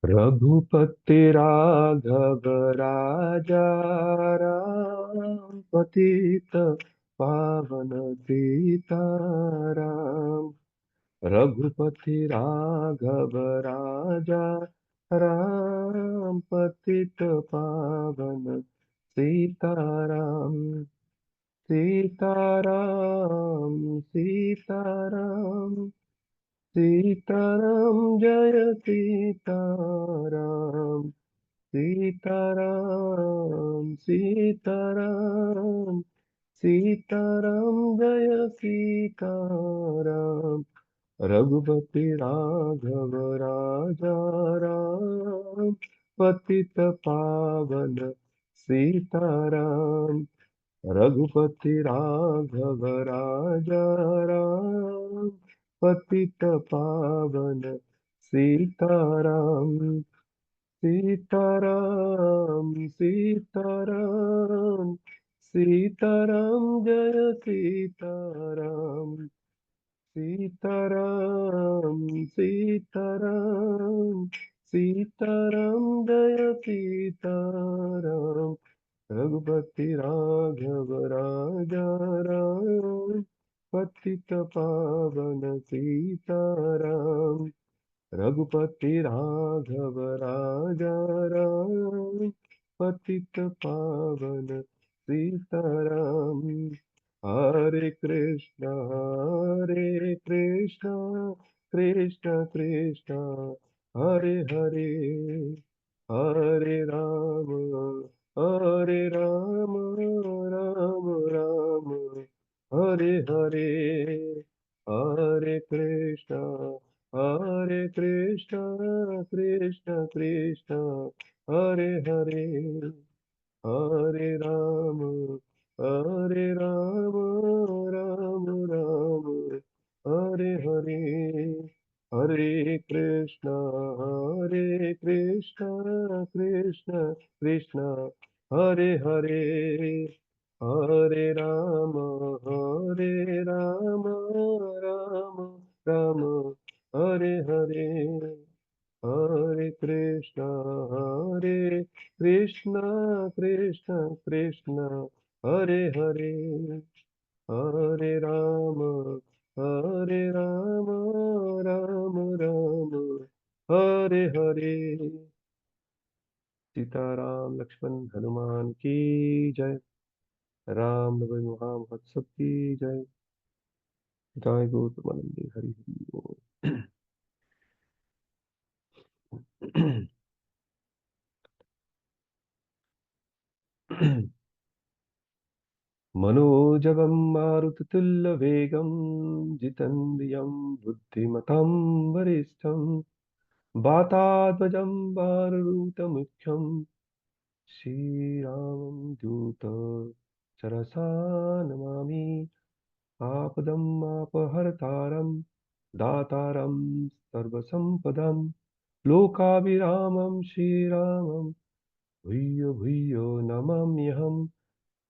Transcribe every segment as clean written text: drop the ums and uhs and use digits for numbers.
रघुपति राघव राजा राम, पतित पावन सीताराम। रघुपति राघव राजा राम, पतित पावन सीताराम। सीताराम सीताराम सीताराम, जय सीताराम। सीताराम सीताराम सीताराम, जय सीताराम। रघुपति राघव राजा राम, पतित पावन सीताराम। रघुपति राघव राजा राम, पतित पावन सीताराम। सीताराम सीताराम सीताराम, जय सीताराम। सीताराम सीताराम सीताराम, जय सीताराम। रघुपति राघव राजा राम, पतित पावन सीताराम। रघुपति राघव राजा राम, पतित पावन सीताराम। हरे कृष्ण कृष्ण कृष्ण हरे हरे, हरे राम राम राम, हरे हरे। हरे कृष्ण कृष्ण कृष्ण हरे हरे, हरे राम राम राम, हरे हरे। हरे कृष्ण कृष्ण कृष्ण हरे हरे, हरे राम राम राम, हरे हरे। हरे कृष्ण कृष्ण कृष्ण हरे हरे, हरे राम राम राम, हरे हरे। सीताराम लक्ष्मण हनुमान की जय। रामनवमी महामहोत्सव की जय। जय गौतमानंदी हरि हरि बोल। मनोजवं मारुततुल्यवेगं, जितेन्द्रियं बुद्धिमतां वरिष्ठं, वातात्मजं वानरयूथमुख्यं, श्रीरामं दूतशिरसा नमामि। आपदमपहर्तारं, दातारं सर्वसम्पदां, लोकाभिरामं श्रीरामं भूयो भूयो नमाम्यहम्।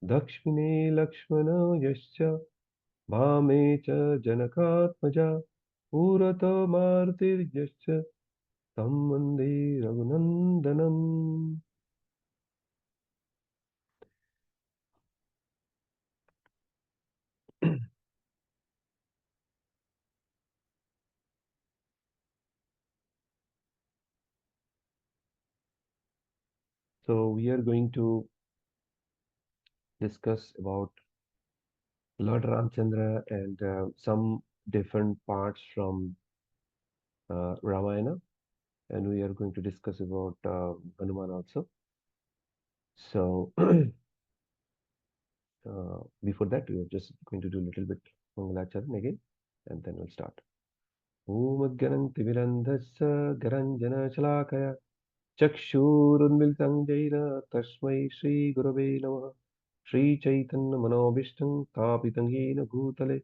दक्षिणे लक्ष्मणो यश्च, वामे च जनकात्मजा, पुरतो मारुतिर्यश्च, तं वन्दे रघुनन्दनम्। So we are going to discuss about Lord Ramchandra and some different parts from Ramayana, and we are going to discuss about Hanuman also. So before that, we are just going to do a little bit Mangalacharan again, and then we'll start. ॐ गरञ्जनशलाकया चक्षुरुन्मिलितं येन तस्मै श्रीगुरवे नमः। श्रीचैतन्यमनोभीष्टं स्थापितं येन भूतले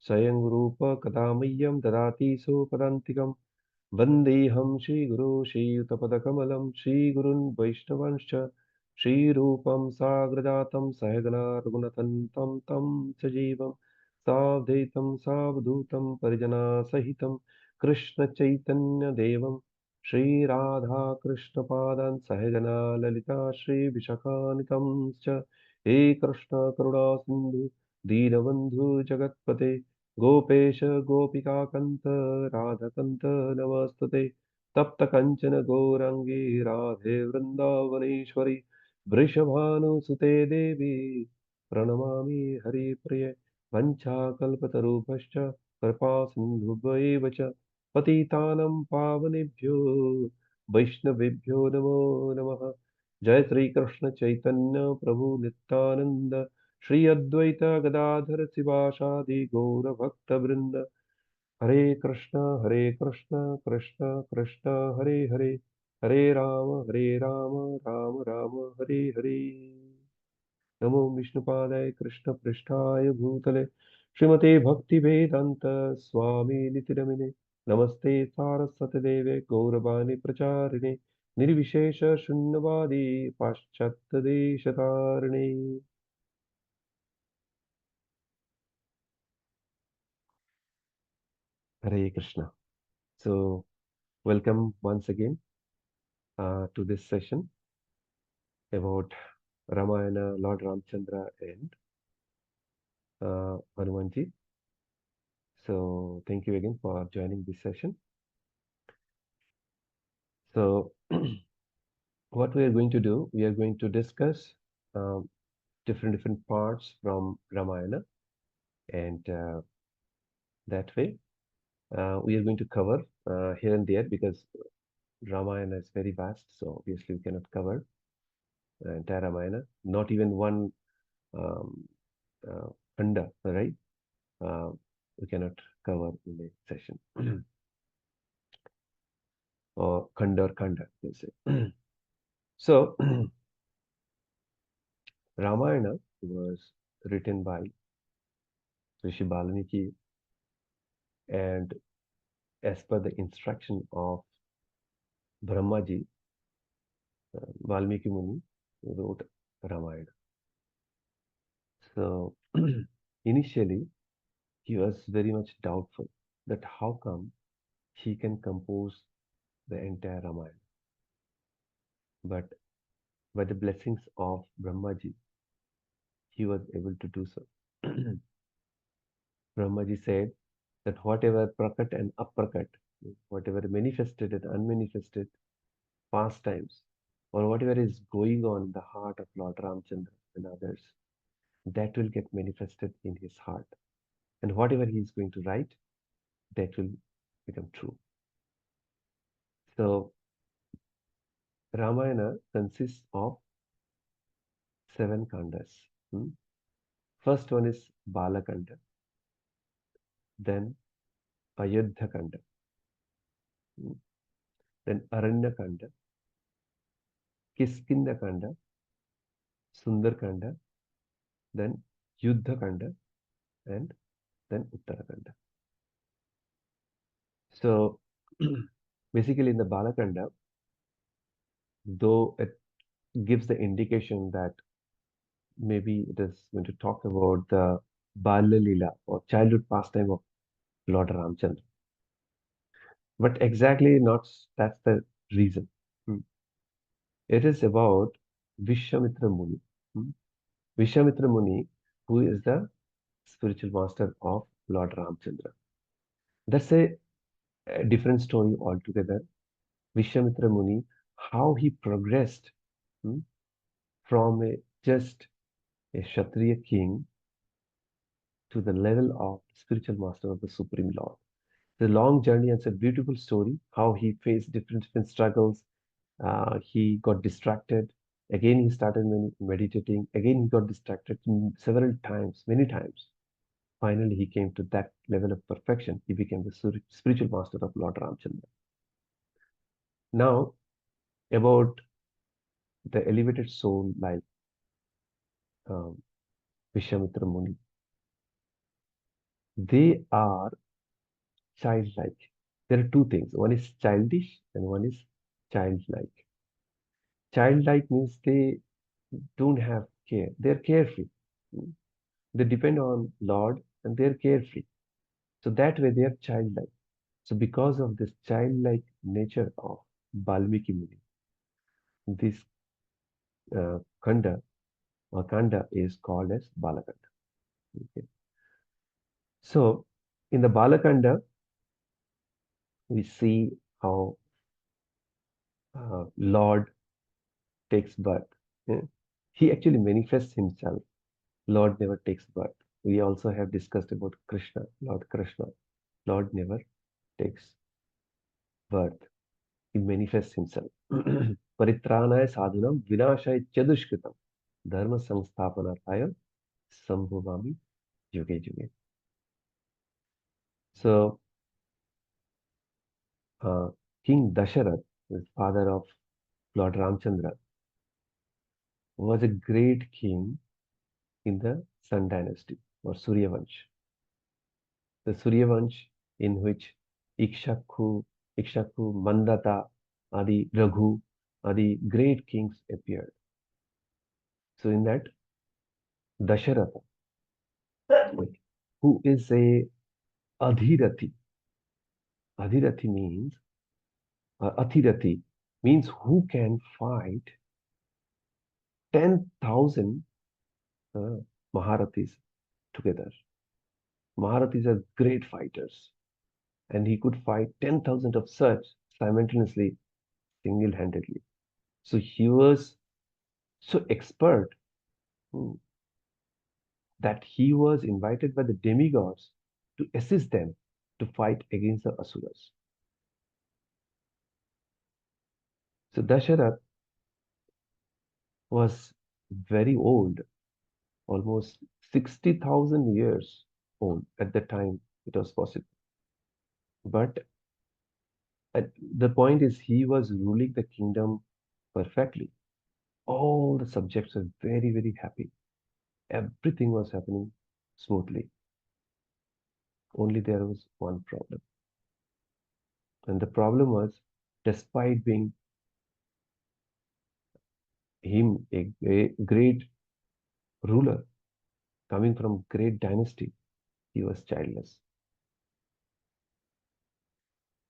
स्वयं रूप कदा मह्यं ददाति स्वपदान्तिकं। वन्देऽहं श्रीगुरो श्रीयुतपदकमलं श्रीगुरून् वैष्णवांश्च श्रीरूपं साग्रजातं सहगणा रघुनाथं तं सजीवं सावधूतं सावधूतं परिजनासहितं कृष्णचैतन्यदेवं Shri Radha Krishna Padan Sahajana Lalita Shri Vishakanitam Cha He Krishna Karuna Sindhu Deenabandhu Jagatpate Gopesha Gopika Kanta Radha Kanta Namastate Tapta Kanchana Gourangi Radhe Vrindavaneshwari Vrishabhanu Sute Devi Pranamami Hari Priye Vanchakalpatarubhascha Kripa Sindhubhaiva च पतितानं पावनेभ्यो वैष्णवेभ्यो नमो नमः जय श्री कृष्ण चैतन्य प्रभु नित्यानंद श्री अद्वैत गदाधर शिवासादि गौर भक्त वृंद हरे कृष्ण कृष्ण कृष्ण हरे हरे हरे राम राम राम हरे हरे नमो विष्णुपादाय कृष्णपृष्ठाय भूतले श्रीमते भक्तिवेदान्त स्वामी नितिनमिने नमस्ते सारस्वतदेवे गौरवाणी प्रचारिणे निर्विशेष शून्यवादी पाश्चात्यदेशतारिणे Hare Krishna. So, welcome once again to this session about Ramayana, Lord Ramchandra, and Hanumanji. So, thank you again for joining this session. So, what we are going to do, we are going to discuss um, different parts from Ramayana, and that way we are going to cover here and there because Ramayana is very vast, so obviously we cannot cover the entire Ramayana, not even one um, khanda, right? Uh, we cannot cover in a session or khanda, you say. So, Ramayana was written by Rishi Balmiki and as per the instruction of Brahmaji, Valmiki Muni wrote Ramayana. So initially, he was very much doubtful that how come he can compose the entire Ramayana. But by the blessings of Brahmaji, he was able to do so. Brahmaji said that whatever prakat and aprakat, whatever manifested and unmanifested pastimes, or whatever is going on in the heart of Lord Ramchandra and others, that will get manifested in his heart. And whatever he is going to write, that will become true. So, Ramayana consists of seven kandas. Hmm? First one is Balakanda, then Ayodhya Kanda, hmm? then Aranya Kanda, Kiskinda Kanda, Sundar Kanda, then Yuddha Kanda, and then Uttarakanda. So, basically, in the Balakanda, though it gives the indication that maybe it is going to talk about the Balya Leela or childhood pastime of Lord Ramchandra. But exactly not that's the reason. Hmm. It is about Vishwamitra Muni. Hmm. Vishwamitra Muni, who is the spiritual master of Lord Ramchandra. That's a different story altogether. Vishwamitra Muni, how he progressed hmm, from just a Kshatriya king to the level of spiritual master of the Supreme Lord. The long journey and it's a beautiful story, how he faced different struggles. He got distracted. Again, he started meditating. Again, he got distracted several times, many times. Finally, he came to that level of perfection. He became the spiritual master of Lord Ramchandra. Now, about the elevated soul like um, Vishwamitra Muni, they are childlike. There are two things. One is childish and one is childlike. Childlike means they don't have care. They're carefree. Mm. They depend on Lord and they're carefree. So that way they are childlike. So because of this childlike nature of Balmiki Muni. This Kanda or Kanda is called as Balakanda. Okay. So, in the Balakanda, we see how Lord takes birth. Yeah. He actually manifests himself. Lord never takes birth. We also have discussed about Krishna, Lord Krishna. Lord never takes birth. He manifests himself. Paritranaya sadhunam vinashaya chadushkritam dharma samsthapanarthaya sambhavami yuge yuge. So, uh, King Dasharath, the father of Lord Ramchandra, was a great king in the Sun dynasty or Surya Vansh. The Surya Vansh in which Ikshaku, Ikshaku, Mandata, Adi, Raghu, Adi great kings appeared. So in that, Dasharatha, who is a Adhirathi. Adhirathi means, Athirathi means who can fight 10,000 uh, Maharathis together. Maharathis are great fighters, and he could fight 10,000 of such simultaneously, single handedly. So he was so expert hmm, that he was invited by the demigods to assist them to fight against the Asuras. So Dasharath was very old, almost 60,000 years old at the time it was possible. But the point is, he was ruling the kingdom perfectly. All the subjects were very, very happy. Everything was happening smoothly. Only there was one problem. And the problem was, despite being him a great ruler coming from great dynasty, he was childless.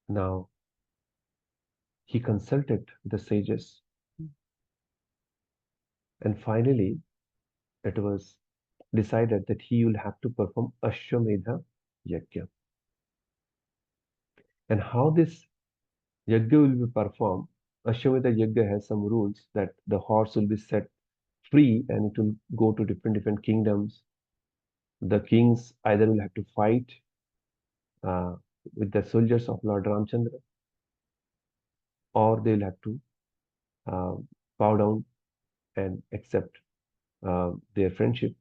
Now he consulted the sages, and finally it was decided that he will have to perform Ashwamedha Yajna. And how this Yajna will be performed, Ashwamedha Yajna has some rules that the horse will be set free and it will go to different kingdoms. The kings either will have to fight uh, with the soldiers of Lord Ramchandra, or they'll have to uh, bow down and accept their friendship.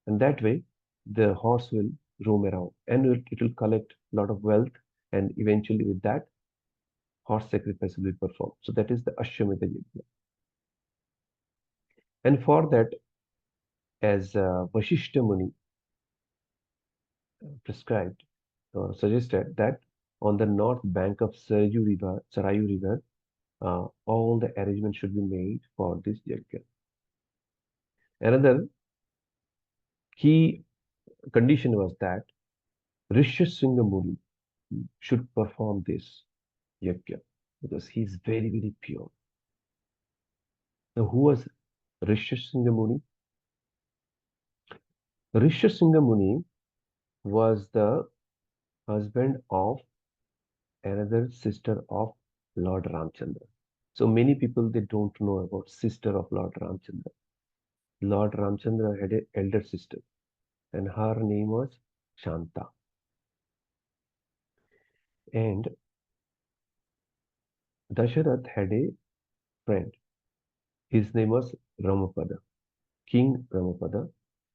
And that way, the horse will roam around and it will collect a lot of wealth. And eventually, with that, horse sacrifice will be performed. So that is the Ashwamedha Yajna. And for that, as Vashishta Muni prescribed or suggested, that on the north bank of Sarayu River, all the arrangements should be made for this yajna. Another key condition was that Rishyasringa Muni should perform this yajna because he is very, very pure. Now, who was Rishyasringa Muni? Rishyasringa Muni was the husband of another sister of Lord Ramchandra. So many people they don't know about sister of Lord Ramchandra. Lord Ramchandra had an elder sister, and her name was Shanta. And Dasharath had a friend. His name was Ramapada, King Ramapada,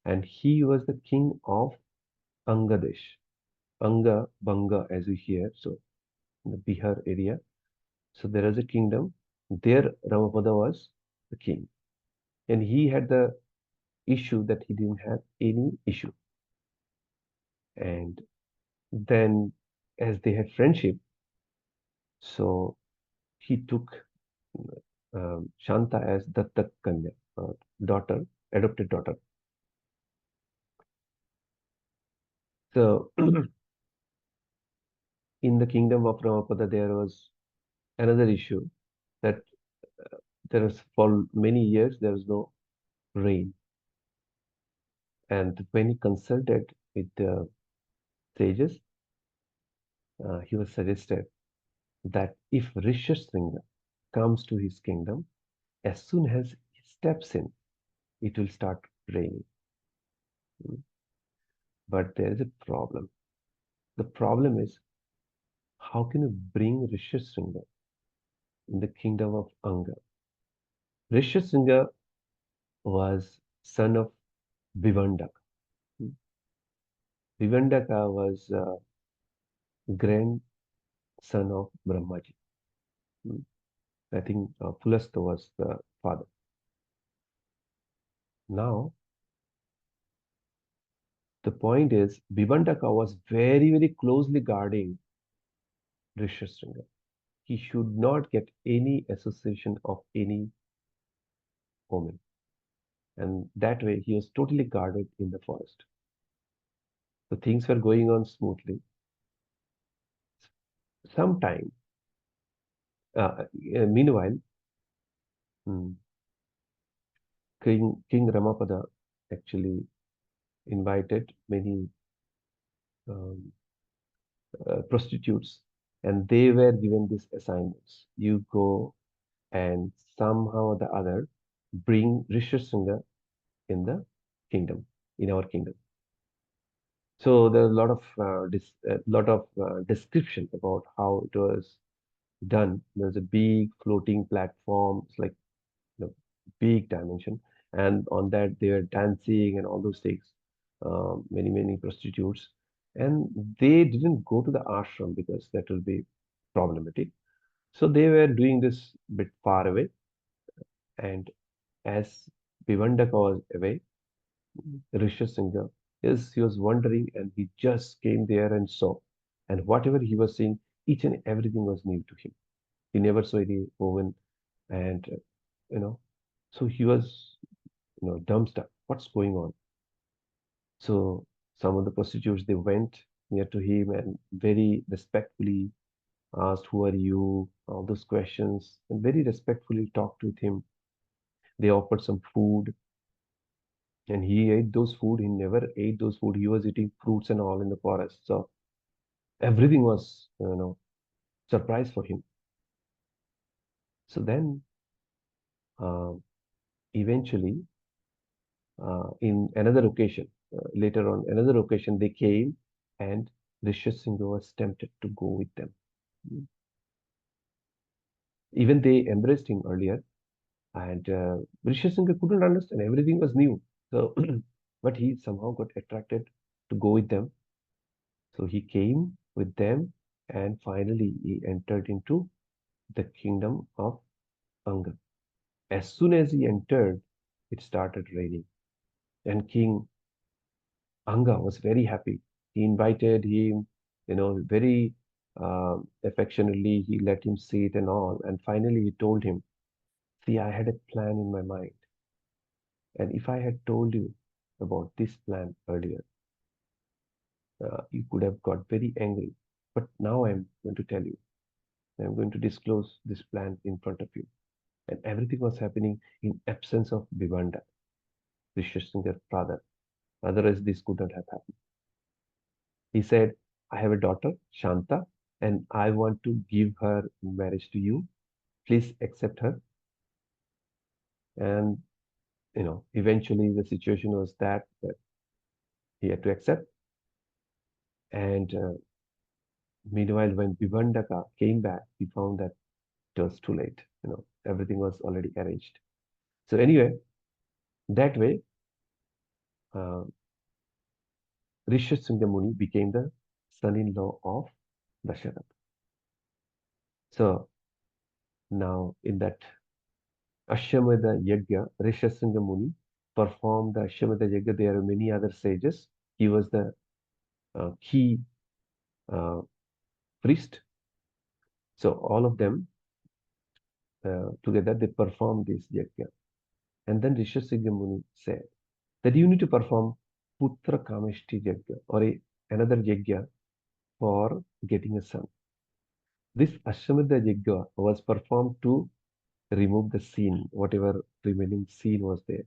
and he was the king of Angadesh. Anga, Banga, as we hear, so in the Bihar area. So there is a kingdom. There, Ramapada was the king. And he had the issue that he didn't have any issue. And then, as they had friendship, so he took Shanta as Dattak Kanya, daughter, adopted daughter. So in the kingdom of Ramapada, there was another issue that there is for many years there is no rain, and when he consulted with the sages, he was suggested that if Rishyasringa comes to his kingdom, as soon as he steps in, it will start raining. Mm. But there is a problem. The problem is, how can you bring Rishyasringa in the kingdom of Anga? Rishyasringa was son of Vivandaka. Mm. Vivandaka was grandson of Brahmaji. Mm. I think Pulastha was the father. Now, the point is, Vivandaka was very, very closely guarding Rishyasringa. He should not get any association of any woman. And that way, he was totally guarded in the forest. So things were going on smoothly. Sometime, meanwhile, mm, King Ramapada actually invited many um, prostitutes, and they were given these assignments. You go and somehow or the other bring Rishyasringa in the kingdom, in our kingdom. So there's a lot of description about how it was done. There's a big floating platform. It's like, big dimension, and on that they were dancing and all those things. Many prostitutes, and they didn't go to the ashram because that will be problematic. So they were doing this bit far away, and as Vivandaka was away, Rishyasingha, yes, he was wondering, and he just came there and saw. And whatever he was seeing, each and everything was new to him. He never saw any woman, and you know, so he was, dumbstruck. What's going on? So some of the prostitutes they went near to him and very respectfully asked, "Who are you?" All those questions, and very respectfully talked with him. They offered some food, and he ate those food. He never ate those food. He was eating fruits and all in the forest. So everything was, surprise for him. So then, uh, eventually, in another occasion, later on, another occasion, they came and Rishyasingha was tempted to go with them. Mm. Even they embraced him earlier, and Rishyasingha couldn't understand. Everything was new. So, but he somehow got attracted to go with them. So he came with them, and finally he entered into the kingdom of Anga. As soon as he entered, it started raining, and King Anga was very happy. He invited him, very affectionately. He let him sit and all. And finally, he told him, "See, I had a plan in my mind. And if I had told you about this plan earlier, you could have got very angry. But now I'm going to tell you. I'm going to disclose this plan in front of you." And everything was happening in absence of Vivanda, Rishyasringa's father. Otherwise, this could not have happened. He said, "I have a daughter, Shanta, and I want to give her in marriage to you. Please accept her." And, eventually the situation was that he had to accept. And meanwhile, when Vivandaka came back, he found that it was too late. Everything was already arranged. So anyway, that way, uh, Rishyasringa Muni became the son-in-law of Dasharatha. So now in that Ashwamedha Yajna, Rishyasringa Muni performed the Ashwamedha Yajna. There are many other sages. He was the key uh, priest. So all of them together they performed this yajna. And then Rishyasringa Muni said that you need to perform Putra Kameshti Yajna, or another yajna for getting a son. This Ashwamedha Yajna was performed to remove the sin, whatever remaining sin was there.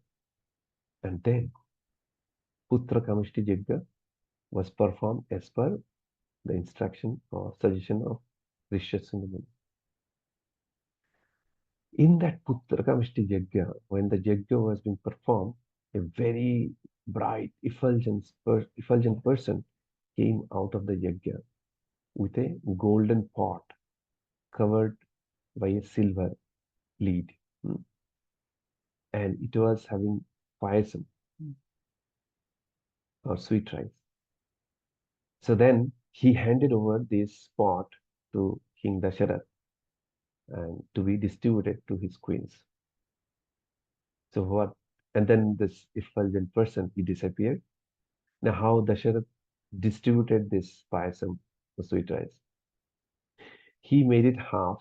And then Putra Kamishti Yajna was performed as per the instruction or suggestion of Rishyasundamani. In that Putra Kamishti Yajna, when the Yajna was being performed, a very bright, effulgent person came out of the Yajna with a golden pot covered by a silver lid. Hmm. And it was having payasam or sweet rice. So then he handed over this pot to King Dasharath and to be distributed to his queens. So what? And then this effulgent person, he disappeared. Now how Dasharath distributed this payasam, the sweet rice? He made it half,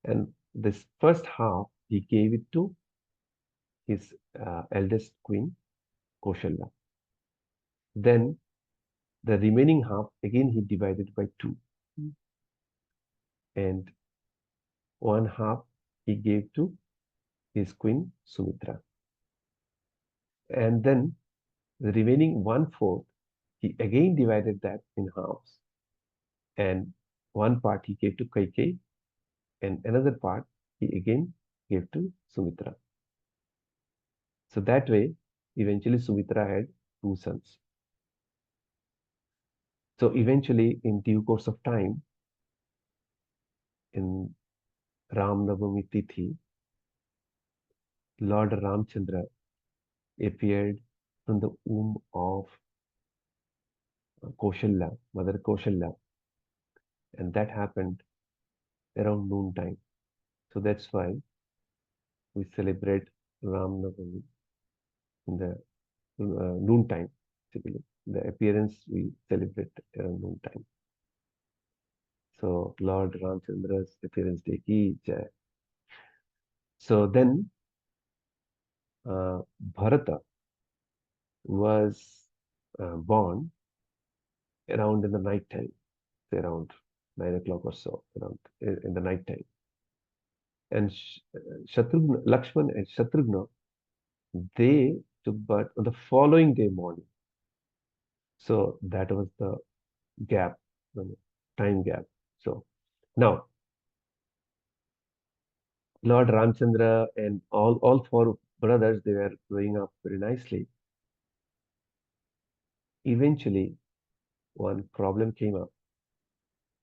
and this first half he gave it to his eldest queen, Koshalya. Then the remaining half again he divided by two, and one half he gave to his queen Sumitra. And then the remaining one fourth, he again divided that in halves. And one part he gave to Kaikei, and another part he again gave to Sumitra. So that way, eventually Sumitra had two sons. So eventually, in due course of time, in Ram Navami Tithi, Lord Ramchandra appeared from the womb of Koshalya, Mother Koshalya, and that happened around noon time. So that's why we celebrate Ram Navami in the noon time. Typically, the appearance we celebrate around noon time. So Lord Ramchandra's appearance day ki jai. So then Bharata was born around in the night time, say around 9 o'clock or so, around in the night time. And Shatrughna, Lakshman and Shatrughna, they took birth on the following day morning. So that was the gap, the time gap. So now Lord Ramchandra and all four brothers, they were growing up very nicely. Eventually, one problem came up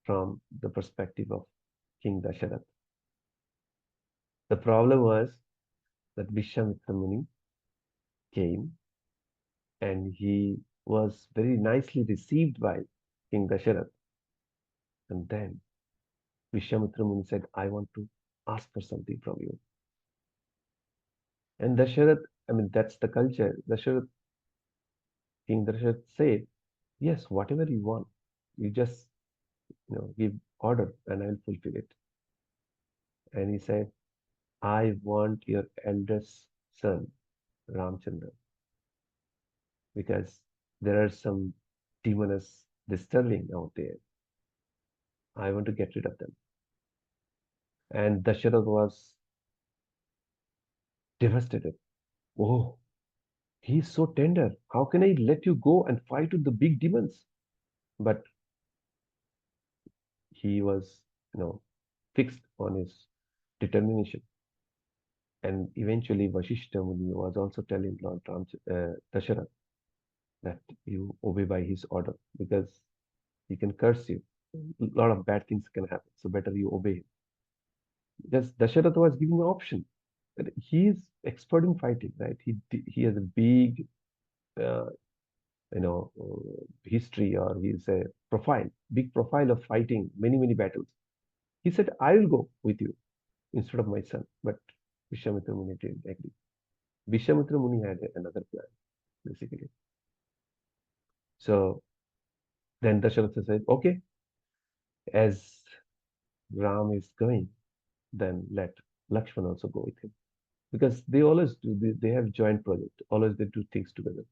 from the perspective of King Dasharath. The problem was that Vishwamitra Muni came and he was very nicely received by King Dasharath. And then Vishwamitra Muni said, I want to ask for something from you. And Dasharath, I mean, that's the culture. King Dasharath said, yes, whatever you want, you just, give order and I'll fulfill it. And he said, I want your eldest son, Ramchandra, because there are some demons disturbing out there. I want to get rid of them. And Dasharath was devastated. Oh, he's so tender. How can I let you go and fight with the big demons? But he was, fixed on his determination. And eventually, Vashishta Muni was also telling Lord Dasharath that you obey by his order because he can curse you. A lot of bad things can happen. So better you obey him. Because Dasharath was giving an option. That he is expert in fighting, right? He has a big, uh, history, or he's a big profile of fighting many battles. He said, I will go with you instead of my son. But Vishwamitra Muni didn't agree. Vishwamitra Muni had another plan, basically. So then Dasharatha said, okay, as Ram is going, then let Lakshman also go with him. Because they always do, they have joint project, always they do things together.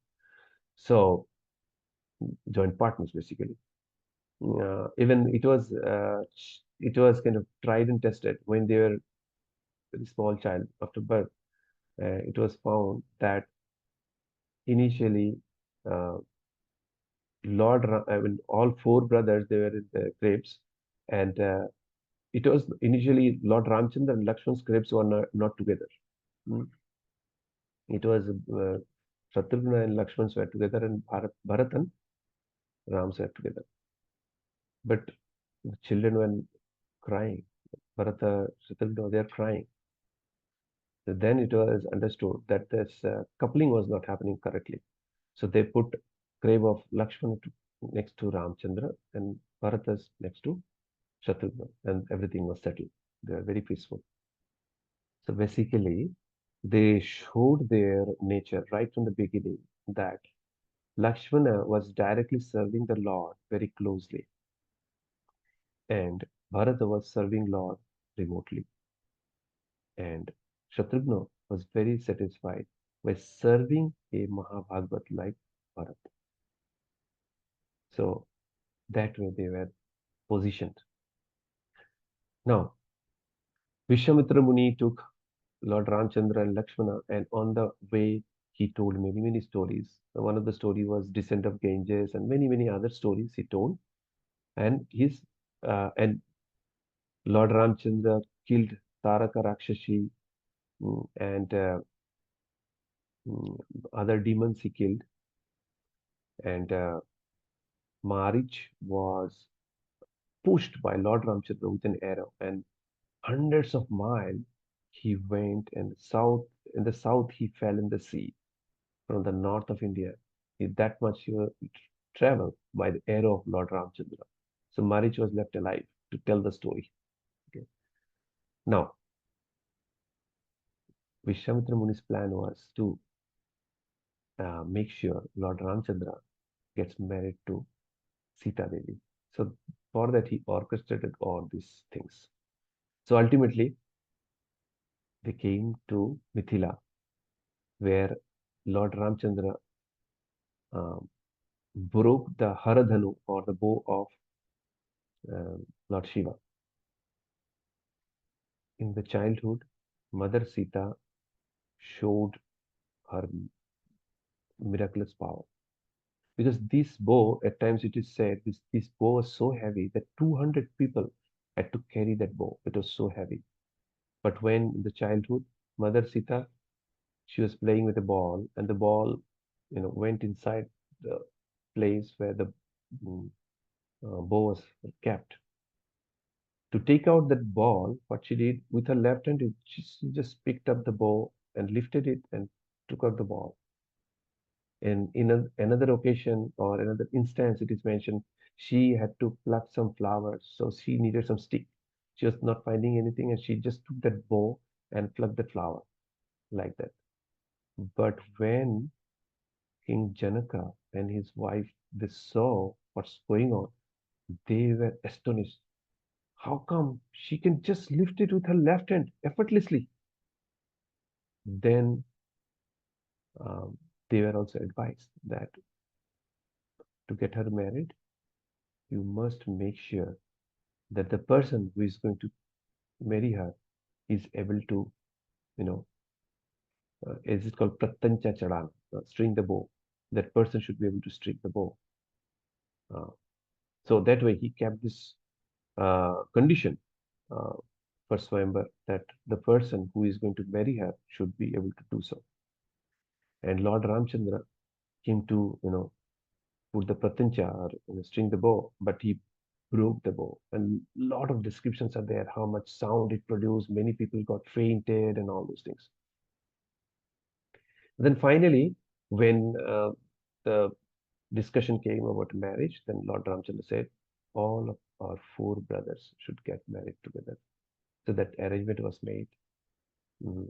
So joint partners, basically. Even it was it was kind of tried and tested when they were very small child after birth. It was found that initially, uh, I mean, all four brothers, they were in the grapes, and it was initially Lord Ramchandra and Lakshman's grapes were not together. Mm. It was Shatrugna and Lakshman's were together, and Bharat and Ram's were together. But the children were crying. Bharata, Shatrugna, they are crying. So then it was understood that this coupling was not happening correctly. So they put grave of Lakshmana next to Ramchandra and Bharata's next to Shatrugna, and everything was settled. They were very peaceful. So basically, they showed their nature right from the beginning that Lakshmana was directly serving the Lord very closely, and Bharata was serving Lord remotely, and Shatrugna was very satisfied by serving a Mahabhagavat like Bharat. So that way they were positioned. Now, Vishwamitra Muni took Lord Ramchandra and Lakshmana, and on the way he told many stories. One of the story was descent of Ganges, and many other stories he told. And and Lord Ramchandra killed Taraka Rakshashi, and mm, other demons he killed. And Marich was pushed by Lord Ramchandra with an arrow, and hundreds of miles he went, and in the south he fell in the sea. From the north of India, that much he traveled by the arrow of Lord Ramchandra. So Marich was left alive to tell the story. Okay. Now, Vishwamitra Muni's plan was to make sure Lord Ramchandra gets married to Sita Devi. So for that, he orchestrated all these things. So ultimately, they came to Mithila, where Lord Ramchandra um, broke the Haradhanu, or the bow of Lord Shiva. In the childhood, Mother Sita showed her miraculous power. Because this bow, at times it is said, this bow was so heavy that 200 people had to carry that bow. It was so heavy. But when in the childhood, Mother Sita, she was playing with a ball, and the ball, went inside the place where the mm, bow was kept. To take out that ball, what she did with her left hand, she just picked up the bow and lifted it and took out the ball. And in another occasion or another instance, it is mentioned she had to pluck some flowers, so she needed some stick. She was not finding anything, and she just took that bow and plucked the flower like that. But when King Janaka and his wife they saw what's going on, they were astonished. How come she can just lift it with her left hand effortlessly? Then um, they were also advised that to get her married, you must make sure that the person who is going to marry her is able to, you know, is it called Pratancha Chadan, string the bow. That person should be able to string the bow. Uh, so that way he kept this condition uh, for Swayambar that the person who is going to marry her should be able to do so. And Lord Ramchandra came to, put the Pratancha or string the bow, but he broke the bow. And a lot of descriptions are there, how much sound it produced. Many people got fainted and all those things. Then finally, when the discussion came about marriage, then Lord Ramchandra said, all of our four brothers should get married together. So that arrangement was made. Mm,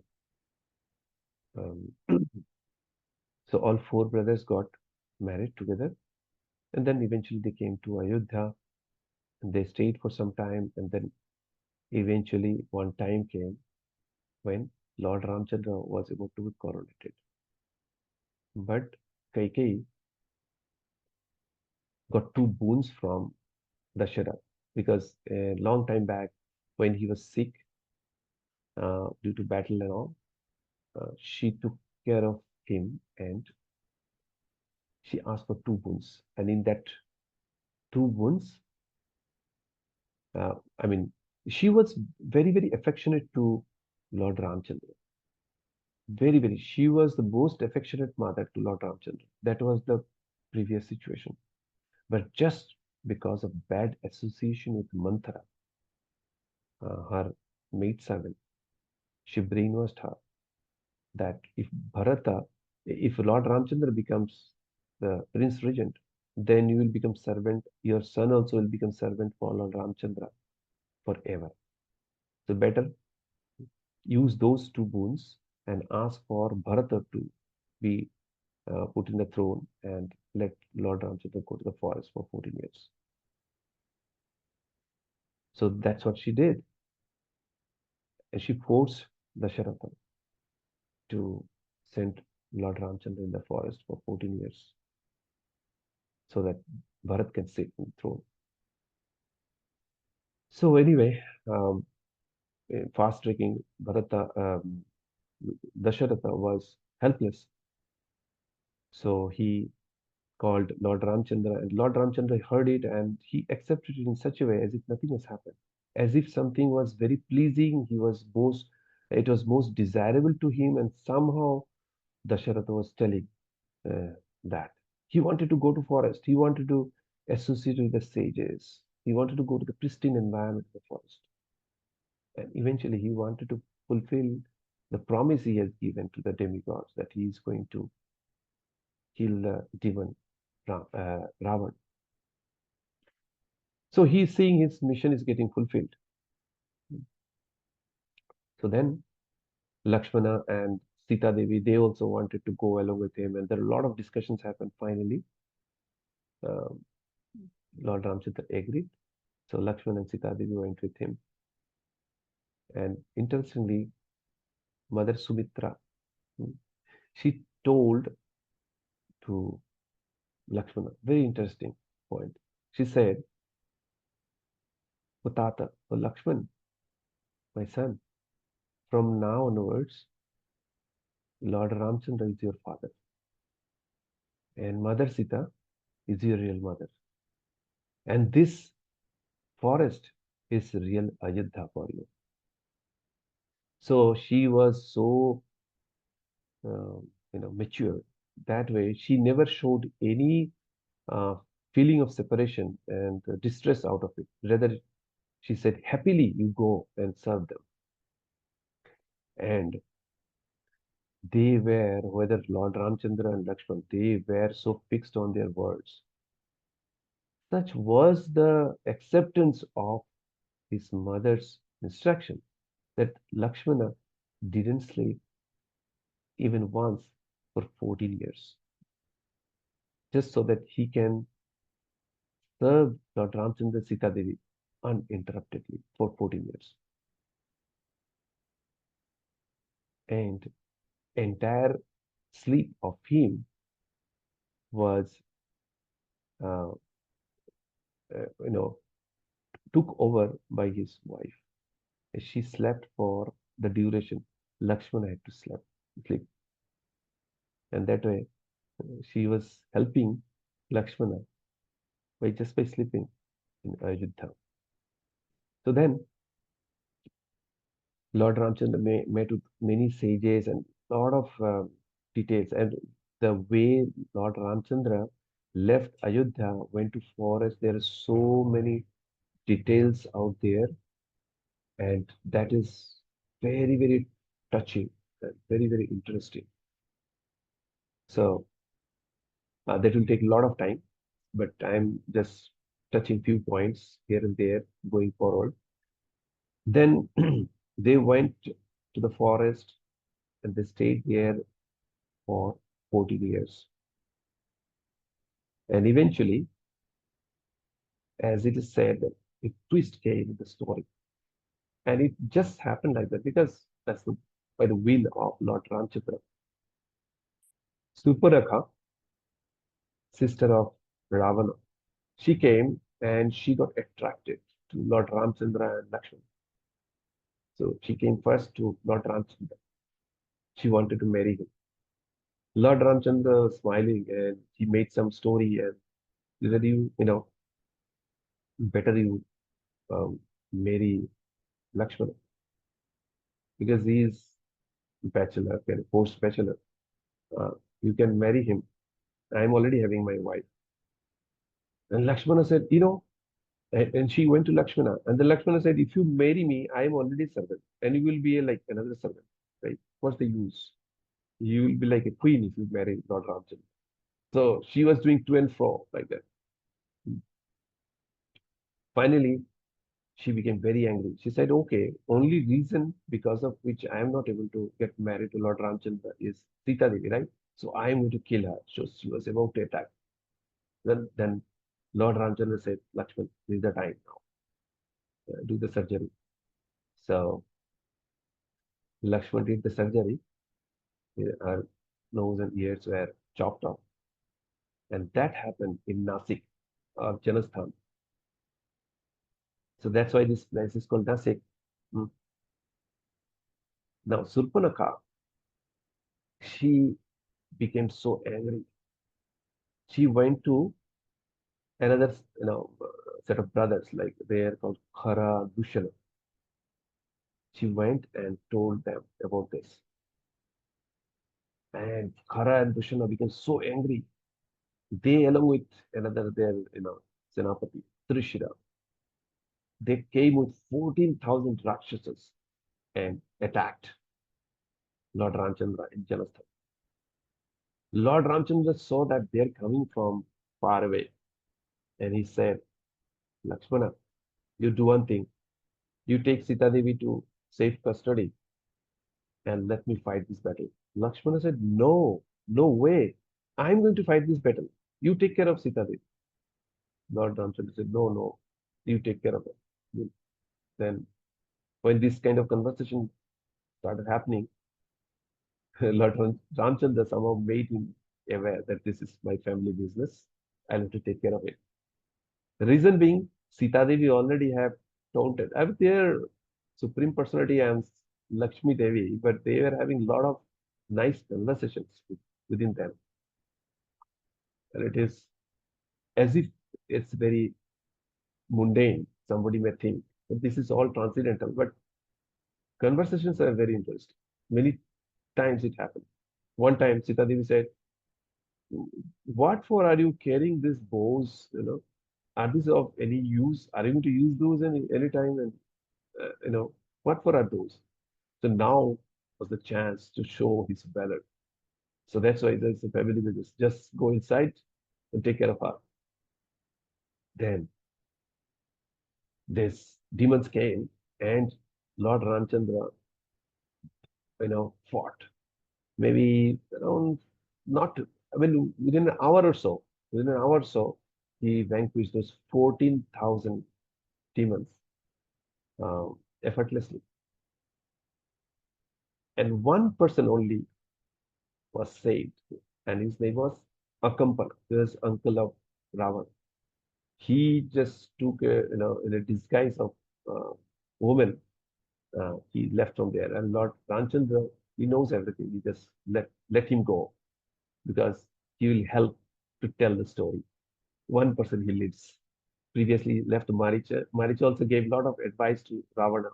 Um, so all four brothers got married together, and then eventually they came to Ayodhya, and they stayed for some time, and then eventually one time came when Lord Ramchandra was about to be coronated. But Kaikeyi got two boons from Dasharath. because a long time back, when he was sick due to battle and all, she took care of him and she asked for two wounds. And in that two wounds, I mean, she was very, very affectionate to Lord Ramchandra. Very, very. She was the most affectionate mother to Lord Ramchandra. That was the previous situation. But just because of bad association with Manthara, her maid servant, she brainwashed her that if Lord Ramchandra becomes the Prince Regent, then you will become servant. Your son also will become servant for Lord Ramchandra forever. So better use those two boons and ask for Bharata to be put in the throne and let Lord Ramchandra go to the forest for 14 years. So that's what she did. And she forced Dasharatha to send Lord Ramchandra in the forest for 14 years so that Bharat can sit in the throne. So anyway, fast tracking Bharata, Dasharatha was helpless. So he called Lord Ramchandra, and Lord Ramchandra heard it and he accepted it in such a way as if nothing has happened, as if something was very pleasing. It was most desirable to him, and somehow Dasharatha was telling that he wanted to go to forest. He wanted to associate with the sages. He wanted to go to the pristine environment of the forest, and eventually he wanted to fulfill the promise he has given to the demigods that he is going to kill the demon Ravan. So he's seeing his mission is getting fulfilled. So then Lakshmana and Sita Devi, they also wanted to go along with him, and there are a lot of discussions happened. Finally, um, Lord Ramchandra agreed. So Lakshmana and Sita Devi went with him. And interestingly, Mother Sumitra, hmm, she told to Lakshmana, very interesting point. She said, "O Tata, O Lakshman, my son, from now onwards, Lord Ramchandra is your father, and Mother Sita is your real mother. And this forest is real Ayodhya for you." So she was so, mature. That way, she never showed any uh, feeling of separation and distress out of it. Rather, she said, happily you go and serve them. And they were, whether Lord Ramchandra and Lakshman, they were so fixed on their words. Such was the acceptance of his mother's instruction that Lakshmana didn't sleep even once for 14 years, just so that he can serve Lord Ramchandra Sita Devi uninterruptedly for 14 years. And entire sleep of him was, uh, uh, you know, took over by his wife. She slept for the duration Lakshmana had to sleep. And that way, she was helping Lakshmana by sleeping in Ayodhya. So then Lord Ramchandra met with many sages and lot of details. And the way Lord Ramchandra left Ayodhya, went to forest, there are so many details out there, and that is very, very touching, very, very interesting. So that will take a lot of time, but I'm just touching few points here and there going forward. Then they went to the forest and they stayed there for 14 years. And eventually, as it is said, a twist came in the story. And it just happened like that because by the will of Lord Ramchandra. Suparaka, sister of Ravana, she came and she got attracted. to Lord Ramchandra and Lakshmana. So she came first to Lord Ramchandra. She wanted to marry him. Lord Ramchandra was smiling and he made some story and he said, better you um, marry Lakshmana because he is bachelor, kind of post bachelor. Uh, you can marry him. I am already having my wife. And Lakshmana said, and she went to Lakshmana. And the Lakshmana said, if you marry me, I am already servant. And you will be like another servant. Right? What's the use? You will be like a queen if you marry Lord Ramchandra. So she was doing to and fro like that. Finally, she became very angry. She said, okay, only reason because of which I am not able to get married to Lord Ramchandra is Sita Devi, right? So I am going to kill her. So she was about to attack. Then Lord Ramchandra said, Lakshman, this is the time now. Do the surgery. So Lakshman did the surgery. Her nose and ears were chopped off. And that happened in Nasik or Janasthan. So that's why this place is called Nasik. Hmm. Now, Surpanakha, she became so angry. She went to another, set of brothers, like they are called Khara Dushana. She went and told them about this. And Khara and Dushana became so angry. They, along with another, their, Senapati, Trishira, they came with 14,000 Rakshasas and attacked Lord Ramchandra in Janasthan. Lord Ramchandra saw that they're coming from far away. And he said, Lakshmana, you do one thing. You take Sita Devi to safe custody and let me fight this battle. Lakshmana said, no, no way. I'm going to fight this battle. You take care of Sita Devi. Lord Ramchandra said, no, no, you take care of it. Then, when this kind of conversation started happening, Lord Ramchandra somehow made him aware that this is my family business. I'll have to take care of it. The reason being, Sita Devi already have taunted. I mean, their supreme personality and Lakshmi Devi, but they were having a lot of nice conversations within them. And it is as if it's very mundane, somebody may think. But this is all transcendental. But conversations are very interesting. Many times it happened. One time, Sita Devi said, what for are you carrying these bows? Are these of any use? Are you going to use those any time? And, what for are those? So now was the chance to show his valor. So that's why there's a family business. Just go inside and take care of her. Then these demons came and Lord Ramchandra, fought. Maybe around not, I mean, within an hour or so, he vanquished those 14,000 demons effortlessly. And one person only was saved, and his name was Akampana. He was uncle of Ravan. He just took in a disguise of woman. He left from there, and Lord Ramchandra, he knows everything. He just let him go because he will help to tell the story. One person he lives. Previously left Maricha. Maricha also gave a lot of advice to Ravana,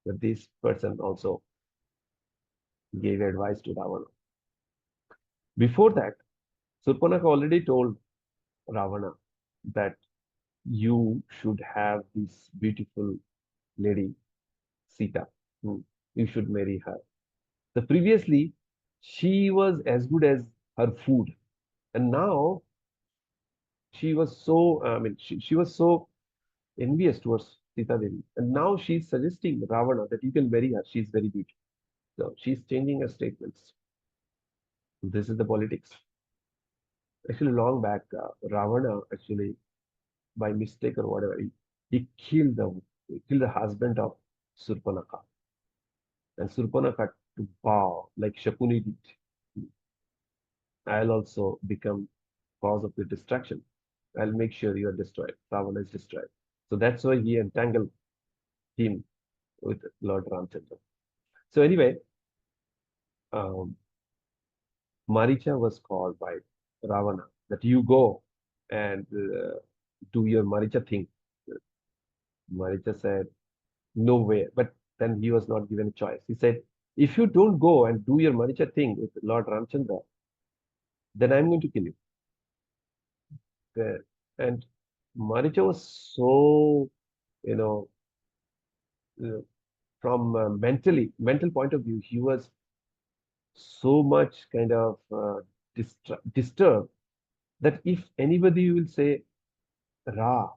but this person also gave advice to Ravana. Before that, Surpanakha already told Ravana that you should have this beautiful lady, Sita. Hmm. You should marry her. So previously, she was as good as her food. And now she was so envious towards Sita Devi. And now she's suggesting Ravana that you can marry her. She's very beautiful. So she's changing her statements. This is the politics. Actually, long back, Ravana actually, by mistake or whatever, he killed the husband of Surpanakha. And Surpanakha to bow like Shakuni did. I'll also become cause of the destruction. I'll make sure you are destroyed. Ravana is destroyed. So that's why he entangled him with Lord Ramchandra. So anyway, um, Maricha was called by Ravana that you go and do your Maricha thing. Maricha said, no way. But then he was not given a choice. He said, if you don't go and do your Maricha thing with Lord Ramchandra, then I'm going to kill you. And Maricha was so, you know, uh, from mental point of view, he was so much kind of disturbed that if anybody will say Ra,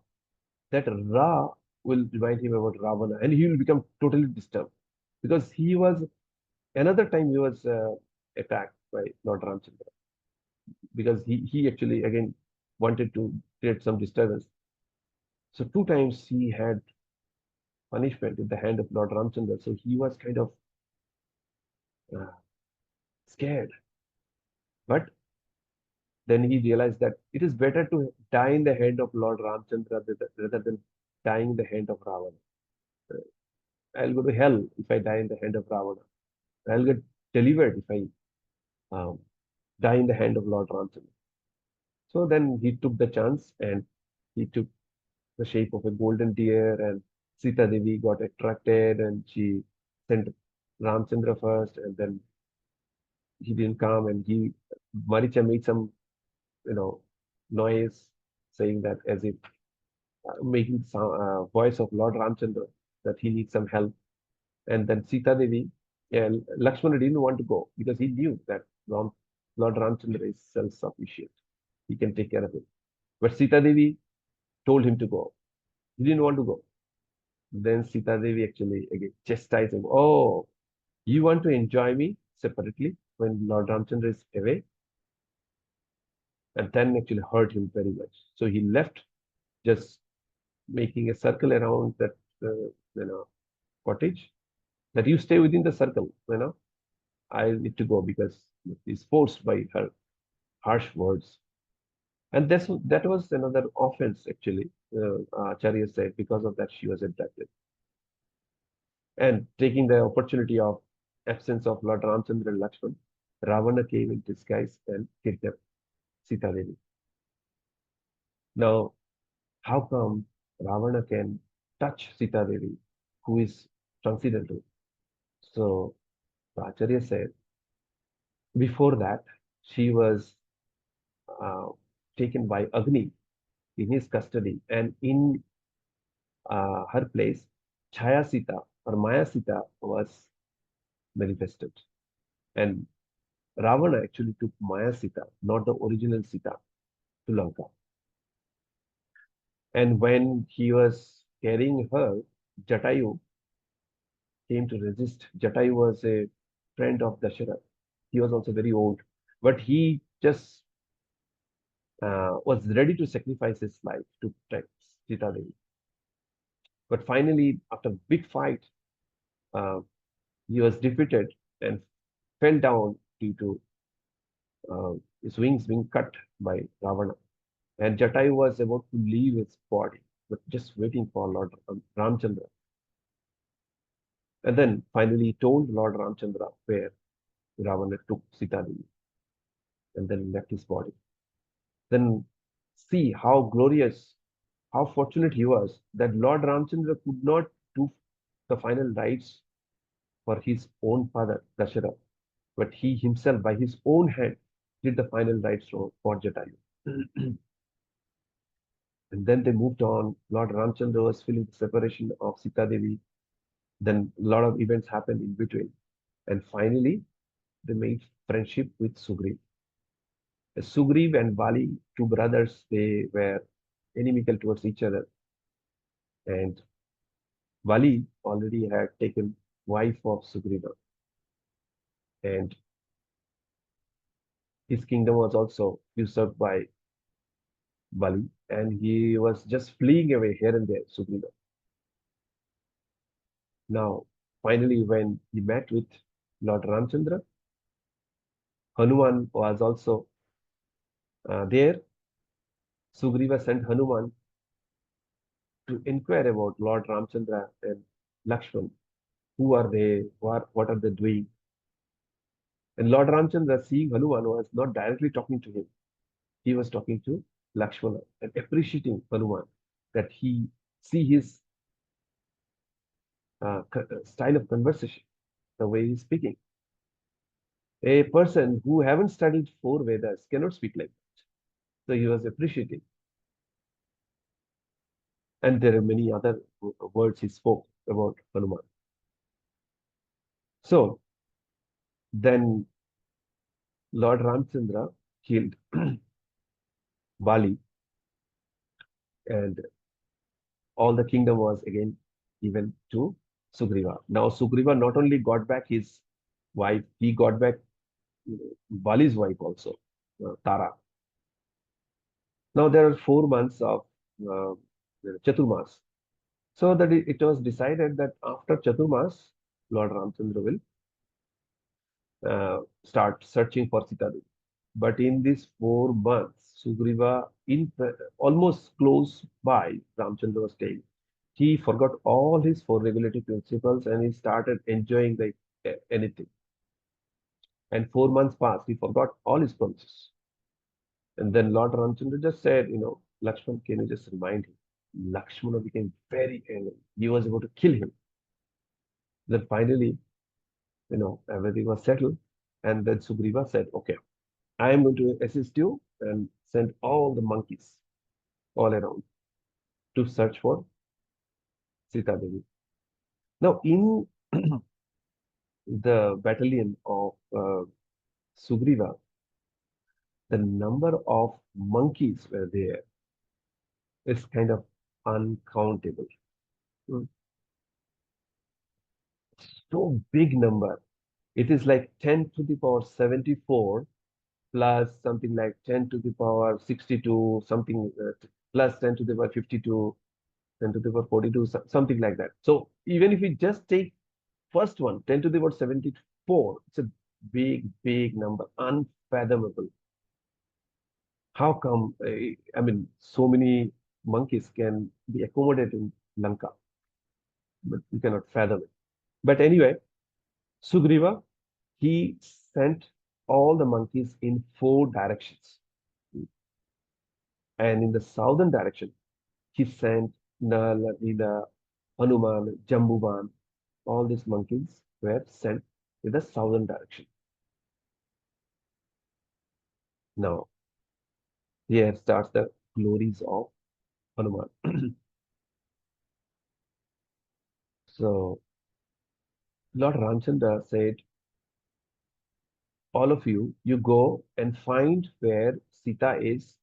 that Ra will remind him about Ravana, and he will become totally disturbed because he was another time he was attacked by Lord Ramchandra because he actually again wanted to create some disturbance. So two times he had punishment at the hand of Lord Ramchandra. So he was kind of uh, scared. But then he realized that it is better to die in the hand of Lord Ramchandra rather than dying in the hand of Ravana. Uh, I'll go to hell if I die in the hand of Ravana. I'll get delivered if I die in the hand of Lord Ramchandra. So then he took the chance and he took the shape of a golden deer, and Sita Devi got attracted and she sent Ramchandra first, and then he didn't come, and Maricha made some, noise saying that as if making some voice of Lord Ramchandra that he needs some help. And then Sita Devi, yeah, Lakshmana didn't want to go because he knew that Lord Ramchandra is self-sufficient. He can take care of it. But Sita Devi told him to go. He didn't want to go. Then Sita Devi actually again chastised him. Oh, you want to enjoy me separately when Lord Ramchandra is away? And then actually hurt him very much. So he left, just making a circle around that, cottage. That you stay within the circle. I need to go because he's forced by her harsh words. And that was another offense, actually, Acharya said. Because of that, she was abducted. And taking the opportunity of absence of Lord Ramchandra and Lakshman, Ravana came in disguise and kidnapped Sita Devi. Now, how come Ravana can touch Sita Devi, who is transcendental? So, the Acharya said, before that, she was uh, taken by Agni in his custody, and in her place, Chaya Sita or Maya Sita was manifested. And Ravana actually took Maya Sita, not the original Sita, to Lanka. And when he was carrying her, Jatayu came to resist. Jatayu was a friend of Dasharath. He was also very old, but he just was ready to sacrifice his life to protect Sita Devi. But finally, after a big fight, uh, he was defeated and fell down due to uh, his wings being cut by Ravana. And Jatayu was about to leave his body, but just waiting for Lord Ramchandra. And then finally he told Lord Ramchandra where Ravana took Sita Devi and then left his body. Then see how glorious, how fortunate he was that Lord Ramchandra could not do the final rites for his own father, Dasharath, but he himself, by his own hand, did the final rites for Jatayu. And then they moved on. Lord Ramchandra was feeling the separation of Sita Devi. Then a lot of events happened in between. And finally, they made friendship with Sugriv. Sugriv and Bali, two brothers, they were inimical towards each other. And Bali already had taken wife of Sugriva. And his kingdom was also usurped by Bali. And he was just fleeing away here and there, Sugriva. Now, finally, when he met with Lord Ramchandra, Hanuman was also there. Sugriva sent Hanuman to inquire about Lord Ramchandra and Lakshman. Who are they? What are they doing? And Lord Ramchandra, seeing Hanuman, was not directly talking to him. He was talking to Lakshmana and appreciating Hanuman that he see his style of conversation, the way he's speaking. A person who haven't studied four Vedas cannot speak like that. So he was appreciating. And there are many other words he spoke about Hanuman. So then Lord Ramchandra killed Bali, and all the kingdom was again given to Sugriva. Now Sugriva not only got back his wife, he got back Bali's wife also, Tara. Now there are 4 months of uh, Chaturmas. So that it was decided that after Chaturmas, Lord Ramchandra will start searching for Sita Devi. But in these 4 months, Sugriva, almost close by, Ramchandra was staying. He forgot all his four regulative principles and he started enjoying like anything. And 4 months passed, he forgot all his promises. And then Lord Ramchandra just said, Lakshman, can you just remind him? Lakshmana became very angry. He was about to kill him. Then finally, everything was settled. And then Sugriva said, okay, I am going to assist you and send all the monkeys all around to search for Sita Devi. Now, in the battalion of Sugriva, the number of monkeys were there is kind of uncountable. Mm. So big number. It is like 10 to the power 74 plus something like 10 to the power 62, something plus 10 to the power 52, 10 to the power 42, something like that. So even if we just take first one, 10 to the power 74, it's a big, big number, unfathomable. How come, I mean, so many monkeys can be accommodated in Lanka, but we cannot fathom it. But anyway, Sugriva, he sent all the monkeys in four directions. And in the southern direction, he sent Nala, Nila, Hanuman, Jambuban. All these monkeys were sent in the southern direction. Now, here starts the glories of Hanuman. So, Lord Ramchandra said, all of you, you go and find where Sita is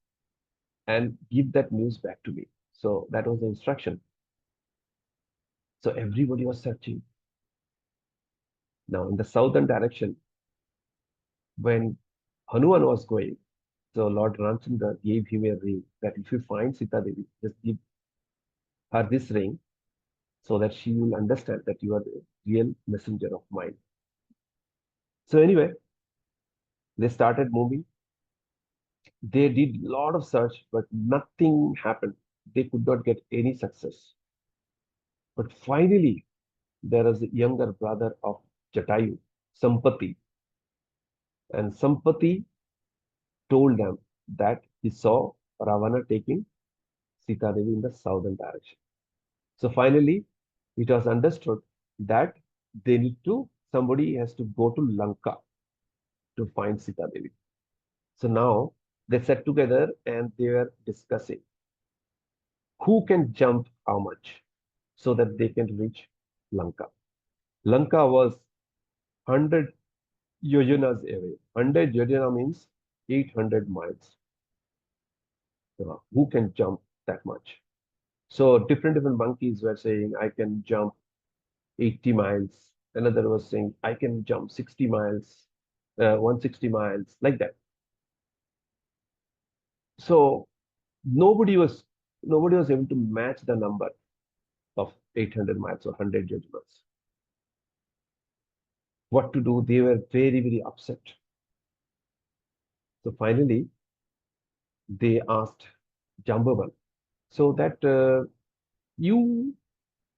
and give that news back to me. So that was the instruction. So everybody was searching. Now in the southern direction, when Hanuman was going, so Lord Ramchandra gave him a ring that if you find Sita Devi, just give her this ring so that she will understand that you are the real messenger of mine. So anyway, they started moving. They did a lot of search, but nothing happened. They could not get any success. But finally, there was a younger brother of Jatayu, Sampati. And Sampati told them that he saw Ravana taking Sita Devi in the southern direction. So finally, it was understood that somebody has to go to Lanka to find Sita Devi. So now they sat together and they were discussing who can jump how much so that they can reach Lanka. Lanka was 100 yojanas away. 100 yojana means 800 miles. Who can jump that much? So different monkeys were saying, I can jump 80 miles. Another was saying, I can jump 60 miles, 160 miles, like that. So nobody was nobody was able to match the number of 800 miles or 100 judgments. What to do? They were very, very upset. So finally, they asked Jambavan. So that You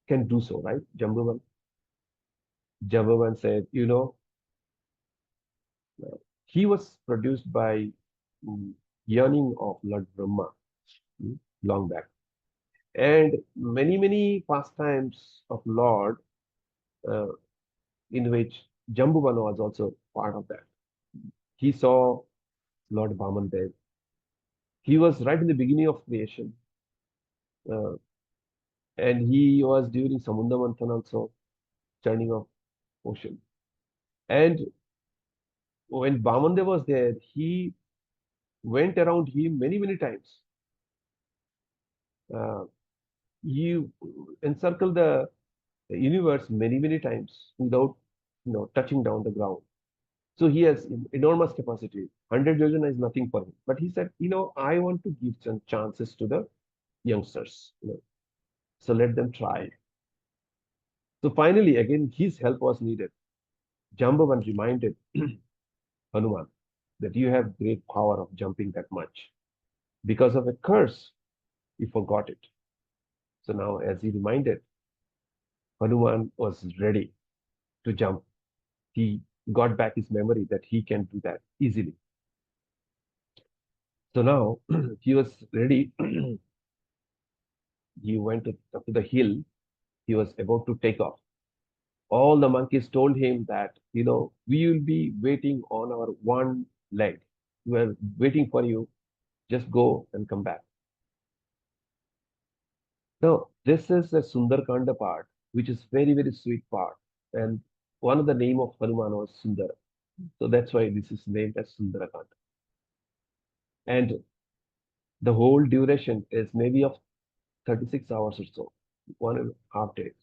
can do so, right? Jambavan said, he was produced by mm, yearning of Lord Brahma long back. And many, many pastimes of Lord, uh, in which Jambuvan was also part of that. He saw Lord Vamandev. He was right in the beginning of creation, uh, and he was during Samundra Manthan also, churning of ocean. And when Vamandev was there, he went around him many, many times. Uh, he encircled the universe many, many times without, touching down the ground. So he has enormous capacity. 100 yojana is nothing for him. But he said, I want to give some chances to the youngsters. So let them try. So finally, again, his help was needed. Jambavan reminded Hanuman that you have great power of jumping that much. Because of a curse, he forgot it. So now, as he reminded, Hanuman was ready to jump. He got back his memory that he can do that easily. So now he was ready. He went up to the hill. He was about to take off. All the monkeys told him that, we will be waiting on our one leg. We are waiting for you. Just go and come back. Now, this is a Sundarkanda part, which is very, very sweet part. And one of the name of Hanuman was Sundara. So that's why this is named as Sundarakanda. And the whole duration is maybe of 36 hours or so, 1.5 days.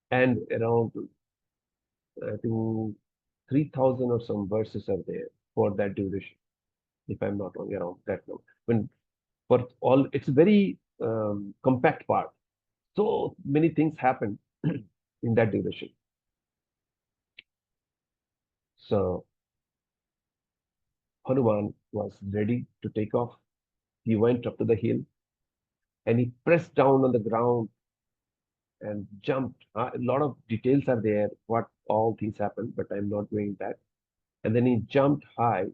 And around, I think, 3,000 or some verses are there for that duration, if I'm not wrong, around that number. When for all, it's a very compact part. So many things happen in that duration. So Hanuman was ready to take off. He went up to the hill and he pressed down on the ground and jumped. A lot of details are there, what all things happened, but I'm not doing that. And then he jumped high.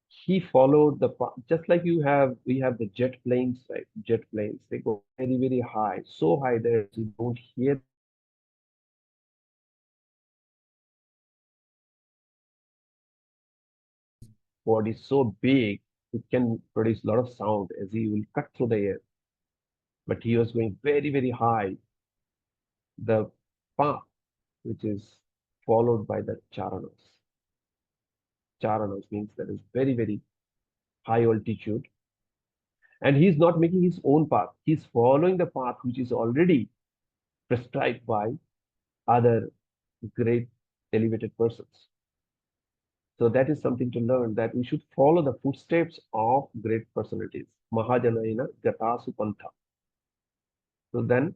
He followed the path, just like we have the jet planes, right? Jet planes, they go very, very high, so high that you don't hear the sound. His body is so big, it can produce a lot of sound as he will cut through the air. But he was going very, very high. The path, which is followed by the charanas. Charanas means that is very, very high altitude. And he's not making his own path. He's following the path which is already prescribed by other great elevated persons. So that is something to learn, that we should follow the footsteps of great personalities. Mahajanaina Gatasu Pantha. So then,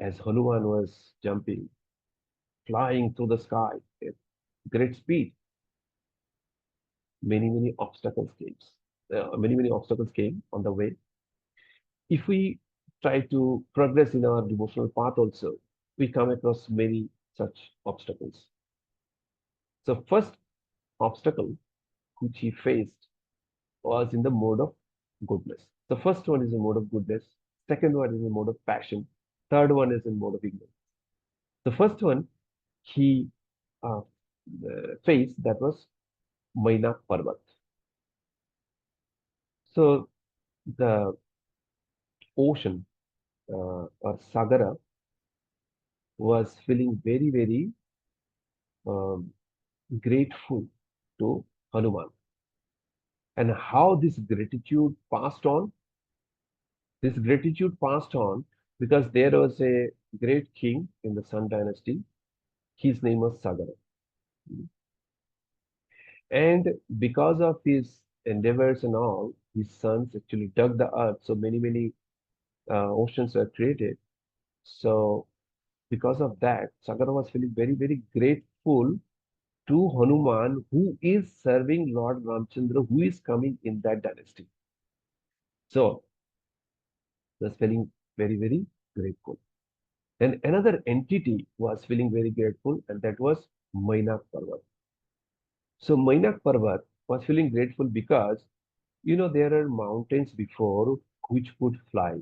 as Hanuman was jumping, flying through the sky at great speed, many, many obstacles came. Many, many obstacles came on the way. If we try to progress in our devotional path also, we come across many such obstacles. So first obstacle which he faced was in the mode of goodness. The first one is a mode of goodness. Second one is a mode of passion. Third one is in mode of ignorance. The first one he uh, faced, that was Maina Parvat. So the ocean or Sagara was feeling very, very um, grateful to Hanuman. And how this gratitude passed on? This gratitude passed on because there was a great king in the Sun dynasty. His name was Sagara. And because of his endeavors and all, his sons actually dug the earth. So many, many oceans were created. So because of that, Sagara was feeling very, very grateful to Hanuman, who is serving Lord Ramchandra, who is coming in that dynasty. So he was feeling very, very grateful. Then another entity was feeling very grateful, and that was Mainak Parvat. So Mainak Parvat was feeling grateful because there are mountains before which could fly.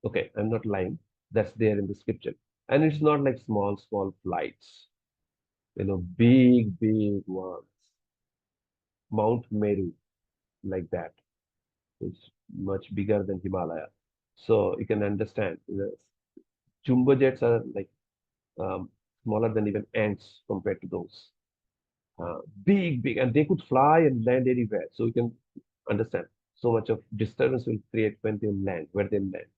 Okay, I'm not lying. That's there in the scripture. And it's not like small, small flights, big, big ones. Mount Meru, like that. It's much bigger than Himalaya. So you can understand. Jumbo jets are like um, smaller than even ants compared to those. Big, big, and they could fly and land anywhere. So you can understand so much of disturbance will create when they land, where they land.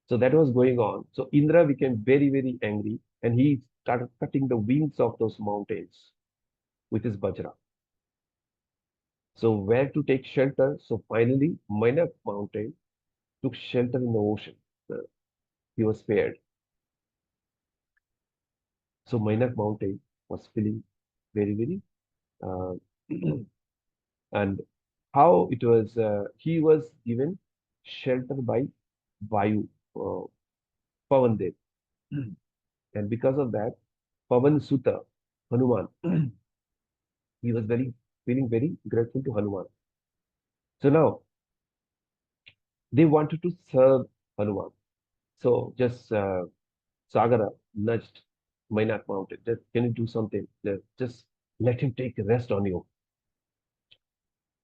So that was going on. So Indra became very, very angry and he started cutting the wings of those mountains with his Bajra. So where to take shelter? So finally, Mainak mountain took shelter in the ocean. Uh, he was spared. So Mainak mountain was feeling very, very, uh, and how it was, he was given shelter by Vayu, uh, Pavandev. And because of that, Pavan Sutta, Hanuman, he was very feeling very grateful to Hanuman. So now they wanted to serve Hanuman. So just Sagara nudged Mainak Mountain. Just, can you do something? Just let him take a rest on you.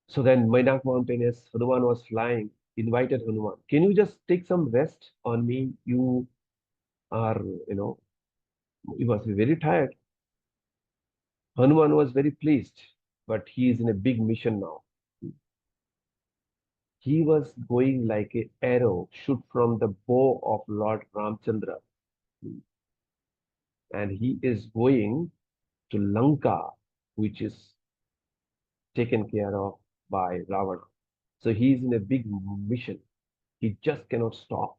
So then Mainak Mountain, as Hanuman was flying, invited Hanuman. Can you just take some rest on me? You are, you must be very tired. Hanuman was very pleased, but he is in a big mission now. He was going like an arrow shoot from the bow of Lord Ramchandra, and he is going to Lanka, which is taken care of by Ravana. So he is in a big mission. He just cannot stop.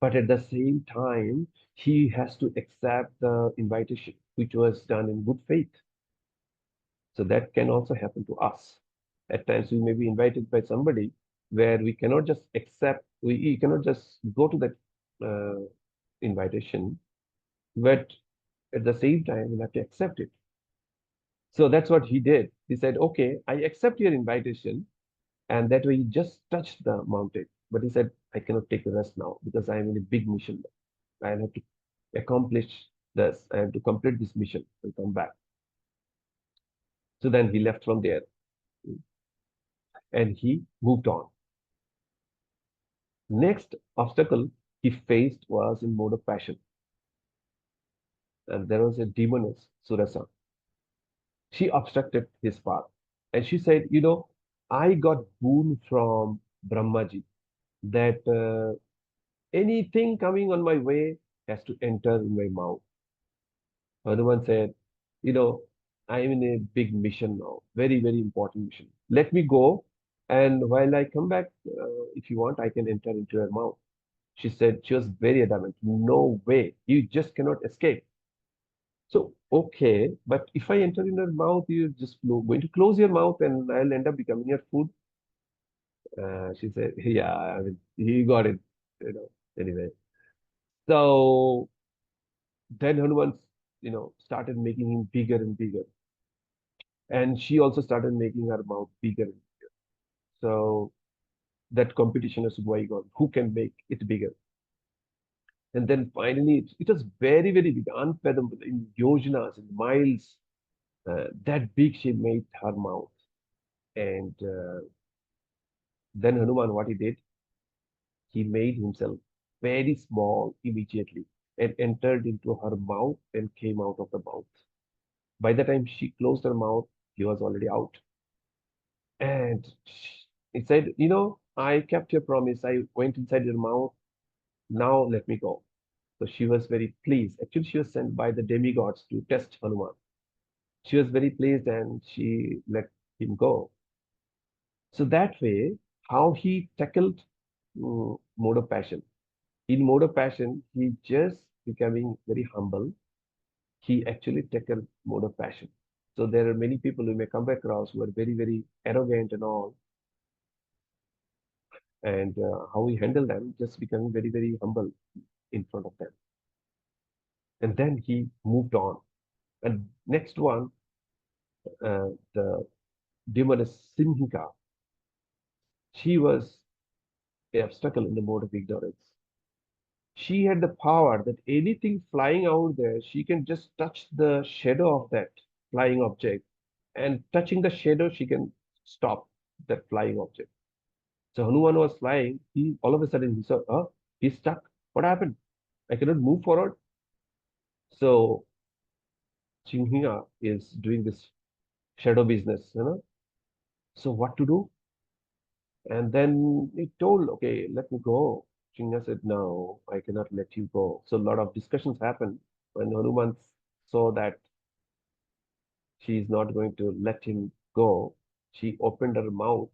But at the same time, he has to accept the invitation, which was done in good faith. So that can also happen to us. At times, we may be invited by somebody where we cannot just accept, we cannot just go to that invitation, but at the same time, we have to accept it. So that's what he did. He said, okay, I accept your invitation. And that way he just touched the mountain. But he said, I cannot take a rest now because I am in a big mission. I have to accomplish this. I have to complete this mission and come back. So then he left from there and he moved on. Next obstacle he faced was in mode of passion. And there was a demoness, Surasa. She obstructed his path. And she said, I got boon from Brahmaji that anything coming on my way has to enter in my mouth. Hanuman said, I am in a big mission now, very, very important mission. Let me go. And while I come back, if you want, I can enter into your mouth. She said, she was very adamant. No way. You just cannot escape. So, okay, but if I enter in your mouth, you're just going to close your mouth and I'll end up becoming your food. She said, yeah, I mean, he got it, anyway. So then Hanuman, started making him bigger and bigger. And she also started making her mouth bigger. So that competition is going on. Who can make it bigger? And then finally, it was very, very big, unfathomable in yojanas, in miles. That big she made her mouth. And then Hanuman, what he did, he made himself very small immediately and entered into her mouth and came out of the mouth. By the time she closed her mouth, he was already out. And he said, I kept your promise. I went inside your mouth. Now let me go. So she was very pleased. Actually, she was sent by the demigods to test Hanuman. She was very pleased and she let him go. So that way, how he tackled mode of passion. In mode of passion, he just becoming very humble. He actually tackled mode of passion. So there are many people who may come across who are very, very arrogant and all. and how he handled them, just becoming very, very humble in front of them. And then he moved on. And next one, the demoness Simhika, she was a obstacle in the mode of ignorance. She had the power that anything flying out there, she can just touch the shadow of that flying object, and touching the shadow, she can stop that flying object. So Hanuman was flying. He all of a sudden he saw, oh, he's stuck. What happened? I cannot move forward. So Chinhiya is doing this shadow business. So what to do? And then he told, okay, let me go. Chinhiya said, no, I cannot let you go. So a lot of discussions happened. When Hanuman saw that she is not going to let him go, she opened her mouth,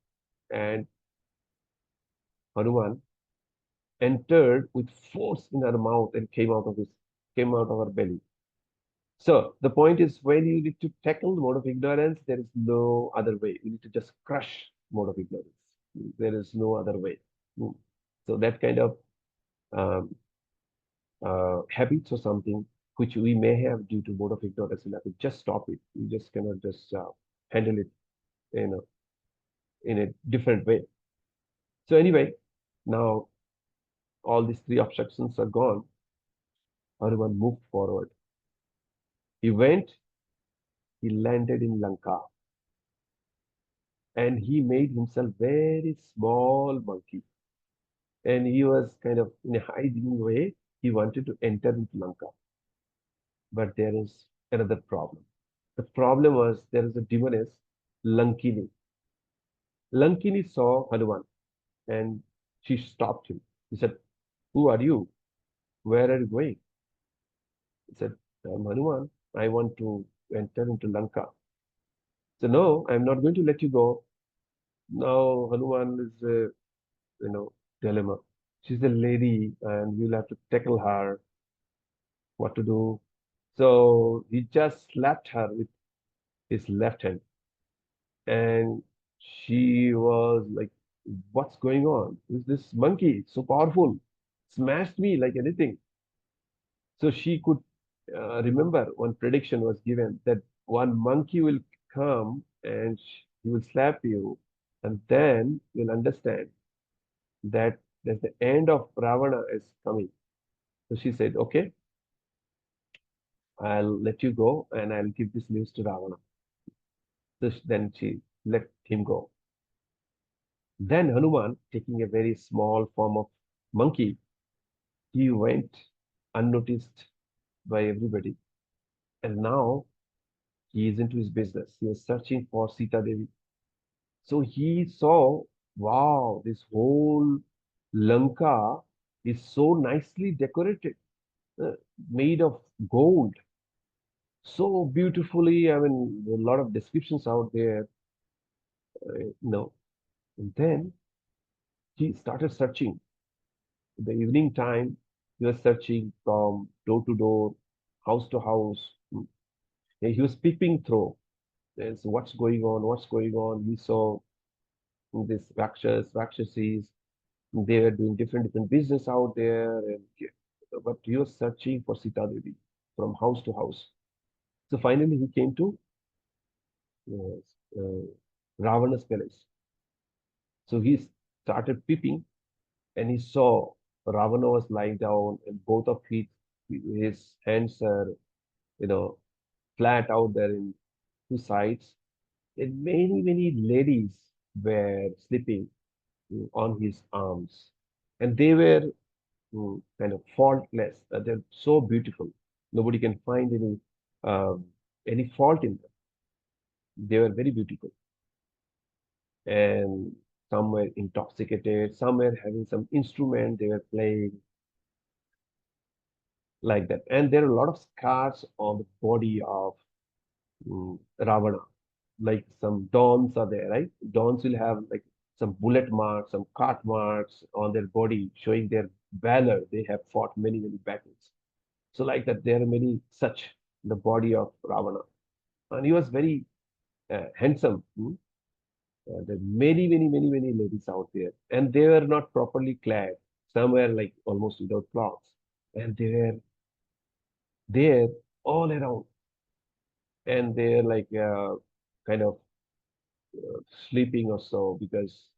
and Hanuman entered with force in her mouth and came out of her belly. So the point is, when you need to tackle the mode of ignorance, there is no other way. You need to just crush mode of ignorance. There is no other way. Mm. So that kind of um, habits or something which we may have due to mode of ignorance, we have to just stop it. You just cannot just handle it, you know, in a different way. So anyway, now all these three obstructions are gone. Hanuman moved forward. He went, he landed in Lanka, and he made himself very small monkey. And he was kind of in a hiding way. He wanted to enter into Lanka. But there is another problem. The problem was there is a demoness, Lankini. Lankini saw Hanuman and she stopped him. He said, who are you? Where are you going? He said, I'm Hanuman. I want to enter into Lanka. So no, I'm not going to let you go. Now Hanuman is a, dilemma. She's a lady and we'll have to tackle her, what to do. So he just slapped her with his left hand, and she was like, what's going on? Who's this monkey so powerful? Smashed me like anything. So she could remember one prediction was given that one monkey will come and he will slap you, and then you'll understand that the end of Ravana is coming. So she said, okay, I'll let you go and I'll give this news to Ravana. So then she let him go. Then Hanuman, taking a very small form of monkey, he went unnoticed by everybody. And now he is into his business. He was searching for Sita Devi. So he saw, wow, this whole Lanka is so nicely decorated, uh, made of gold, so beautifully. I mean, a lot of descriptions out there. No. And then he started searching. In the evening time, he was searching from door to door, house to house. And he was peeping through. There's what's going on, what's going on. He saw this Rakshasis. They were doing different business out there. But he was searching for Sita Devi from house to house. So finally, he came to Ravana's palace. So he started peeping, and he saw Ravana was lying down, and both of his hands are, you know, flat out there in two sides. And many ladies were sleeping on his arms, and they were kind of faultless. They're so beautiful. Nobody can find any fault in them. They were very beautiful, and some were intoxicated, some were having some instrument they were playing like that. And there are a lot of scars on the body of Ravana. Like some dawns are there, right? Dawns will have like some bullet marks, some cut marks on their body, showing their valor. They have fought many battles. So like that, there are many such in the body of Ravana. And he was very handsome. There are many, many, many, many ladies out there, and they were not properly clad. Some were like almost without clothes, and they were there all around, and they're like kind of sleeping or so because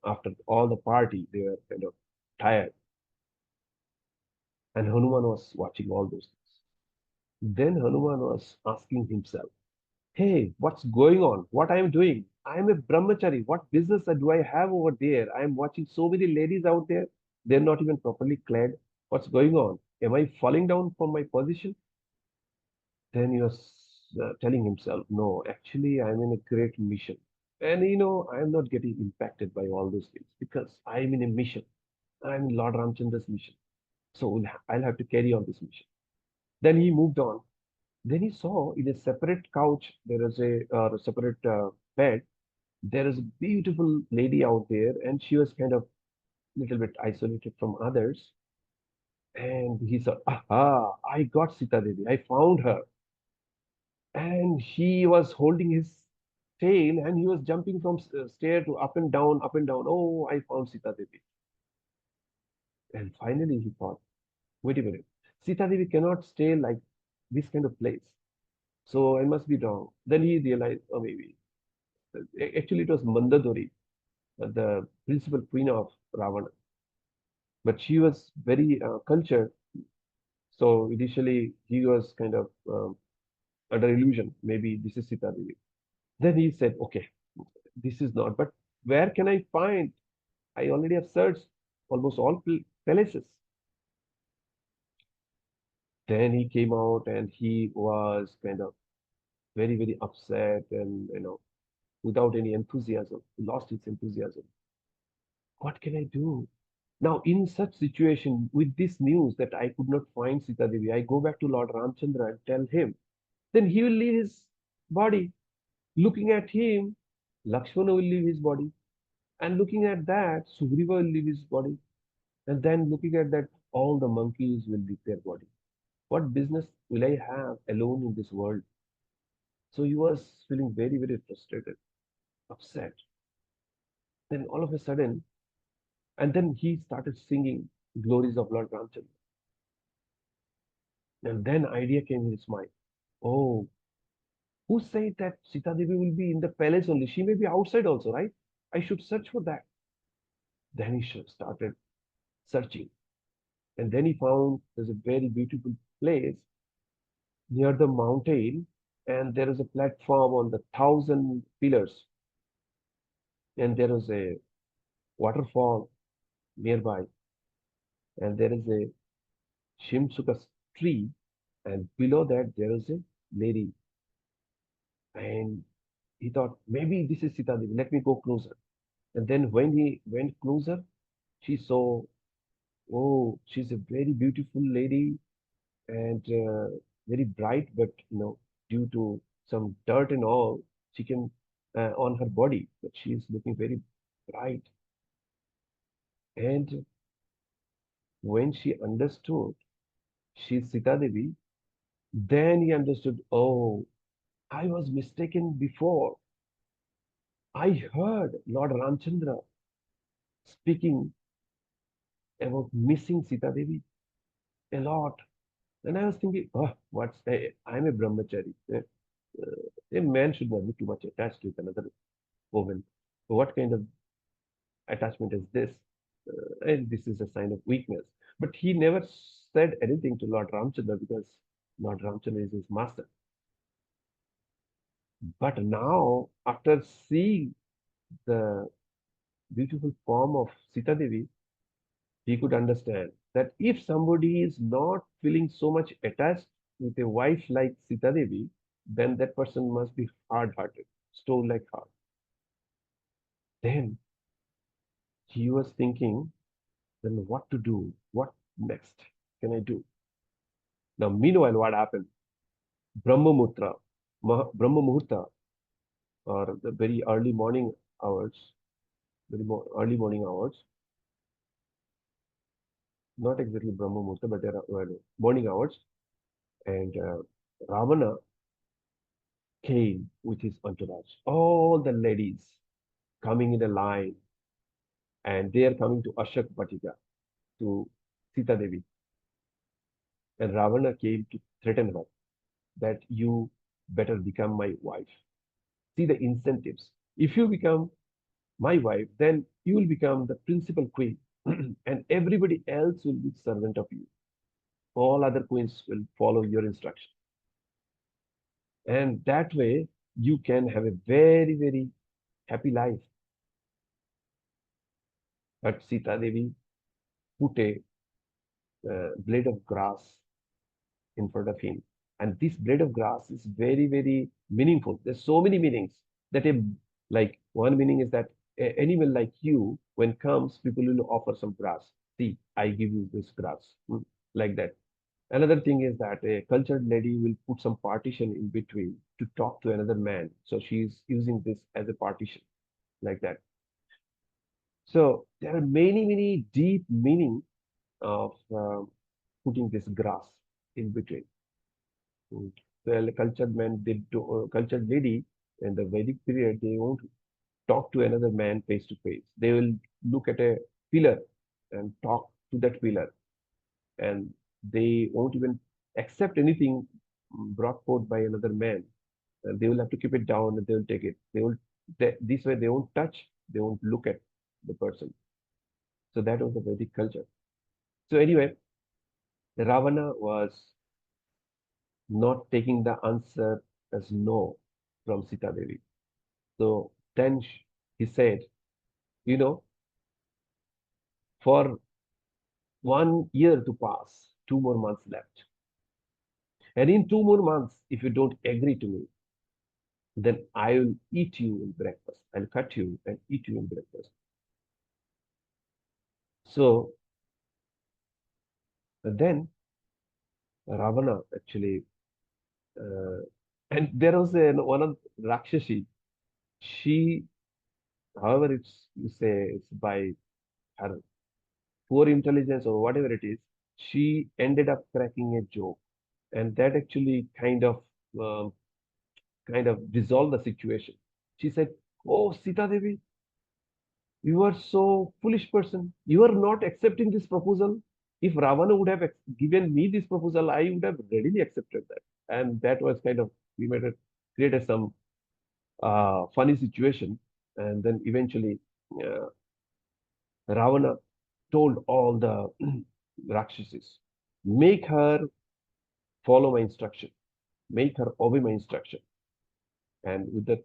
after all the party they were kind of tired, and Hanuman was watching all those things. Then Hanuman was asking himself, hey, what's going on? What I am doing? I am a brahmachari. What business do I have over there? I am watching so many ladies out there. They're not even properly clad. What's going on? Am I falling down from my position? Then he was telling himself, no, actually, I'm in a great mission. And I'm not getting impacted by all those things because I'm in a mission. I'm in Lord Ramchandra's mission. So I'll have to carry on this mission. Then he moved on. Then he saw in a separate couch, there is a separate bed. There is a beautiful lady out there, and she was kind of little bit isolated from others. And he thought, aha, I got Sita Devi. I found her. And he was holding his tail and he was jumping from stair to up and down, up and down. Oh, I found Sita Devi. And finally he thought, wait a minute. Sita Devi cannot stay like this kind of place. So I must be wrong. Then he realized, oh, maybe. Actually, it was Mandadori, the principal queen of Ravana. But she was very cultured. So initially, he was kind of under illusion. Maybe this is Sita Devi. Then he said, okay, this is not. But where can I find? I already have searched almost all palaces. Then he came out and he was kind of very, very upset and, without any enthusiasm. He lost his enthusiasm. What can I do? Now, in such situation, with this news that I could not find Sita Devi, I go back to Lord Ramchandra and tell him. Then he will leave his body. Looking at him, Lakshmana will leave his body. And looking at that, Sugriva will leave his body. And then looking at that, all the monkeys will leave their body. What business will I have alone in this world? So he was feeling very, very frustrated, upset. Then all of a sudden, and then he started singing glories of Lord Ramchandra. And then idea came in his mind. Oh, who said that Sita Devi will be in the palace only? She may be outside also, right? I should search for that. Then he started searching. And then he found there's a very beautiful place near the mountain, and there is a platform on the 1,000 pillars, and there is a waterfall nearby, and there is a Shimsuka tree, and below that there is a lady. And he thought, maybe this is Sita Devi, let me go closer. And then when he went closer, she saw, oh, she's a very beautiful lady and very bright, but due to some dirt and all, she can on her body, but she is looking very bright. And when she understood she's Sita Devi, then he understood, oh, I was mistaken before. I heard Lord Ramchandra speaking about missing Sita Devi a lot. And I was thinking, oh, I'm a brahmachari. A man should not be too much attached with another woman. What kind of attachment is this? And this is a sign of weakness. But he never said anything to Lord Ramchandra because Lord Ramchandra is his master. But now, after seeing the beautiful form of Sita Devi, he could understand that if somebody is not feeling so much attached with a wife like Sita Devi, then that person must be hard-hearted, stone like heart. Then he was thinking, then what to do? What next can I do? Now, meanwhile, what happened? Brahma Brahma Muhurta, or the very early morning hours, early morning hours, not exactly Brahma Muhurta, but there are morning hours, and Ravana came with his entourage, all the ladies. coming in a line, and they are coming to Ashok Vatika, to Sita Devi, and Ravana came to threaten her that you better become my wife. See the incentives. If you become my wife, then you will become the principal queen, and everybody else will be servant of you. All other queens will follow your instruction, and that way you can have a very, very happy life. But Sita Devi put a blade of grass in front of him. And this blade of grass is very, very meaningful. There's so many meanings that a, like one meaning is that animal like you, when comes, people will offer some grass. See, I give you this grass, like that. Another thing is that a cultured lady will put some partition in between to talk to another man. So she's using this as a partition, like that. So there are many, many deep meaning of putting this grass in between. Mm. Well, cultured men, cultured lady in the Vedic period, they won't talk to another man face to face. They will look at a pillar and talk to that pillar, and they won't even accept anything brought forth by another man. They will have to keep it down and they will take it. This way they won't touch, they won't look at the person. So that was the Vedic culture. So anyway, Ravana was not taking the answer as no from Sita Devi. So then he said, you know, for 1 year to pass, 2 more months left. And in 2 more months, if you don't agree to me, then I will eat you in breakfast. I'll cut you and eat you in breakfast. So then Ravana actually, uh, and there was one of Rakshasi. She, however, you say it's by her poor intelligence or whatever it is, she ended up cracking a joke, and that actually um, kind of resolved the situation. She said, "Oh, Sita Devi, you are so foolish person. You are not accepting this proposal. If Ravana would have given me this proposal, I would have readily accepted that." And that was kind of we made it created some funny situation, and then eventually uh, Ravana told all the Rakshasas, make her follow my instruction, make her obey my instruction. And with that,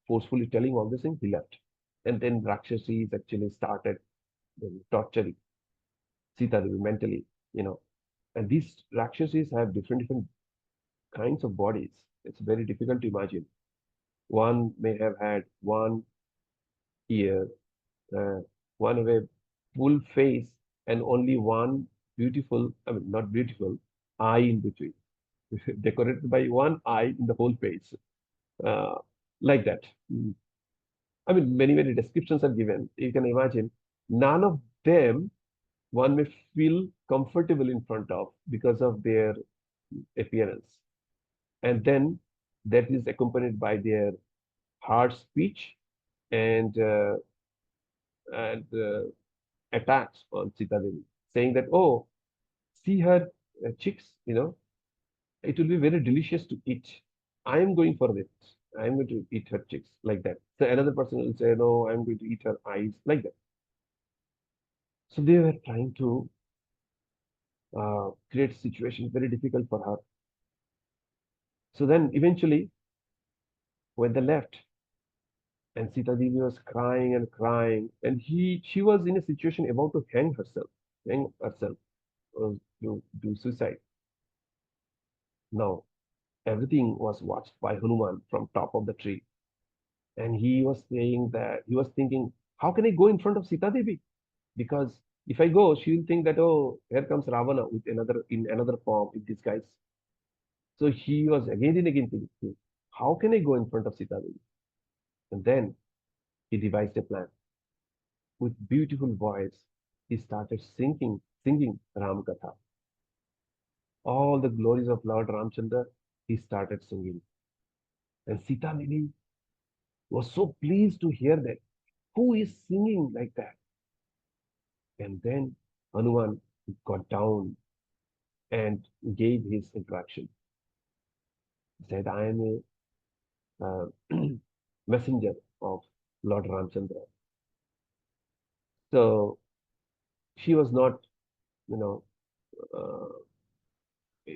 forcefully telling all this thing, he left. And then Rakshasas actually started torturing Sita Devi mentally, you know. And these Rakshasas have different kinds of bodies. It's very difficult to imagine. One may have had one ear, uh, one of a full face, and only one beautiful, I mean, not beautiful, eye in between, decorated by one eye in the whole face, uh, like that. I mean, many, many descriptions are given. You can imagine none of them one may feel comfortable in front of because of their appearance. And then that is accompanied by their hard speech and and attacks on Sita Devi, saying that, oh, see her chicks, it will be very delicious to eat. I am going for it. I am going to eat her chicks, like that. So another person will say, no, I'm going to eat her eyes, like that. So they were trying to create a situation very difficult for her. So then eventually, when they left, and Sita Devi was crying and crying, and she was in a situation about to hang herself, to do suicide. Now everything was watched by Hanuman from top of the tree, and he was saying that he was thinking, how can I go in front of Sita Devi? Because if I go, she will think that, oh, here comes Ravana with another form in disguise. So he was again and again thinking, how can I go in front of Sita Devi? And then he devised a plan. With beautiful voice, he started singing Ram Katha. All the glories of Lord Ramchandra, he started singing. And Sita Devi was so pleased to hear that. Who is singing like that? And then Hanuman got down and gave his introduction. He said, I am a messenger of Lord Ramchandra. So she was not, you know, uh,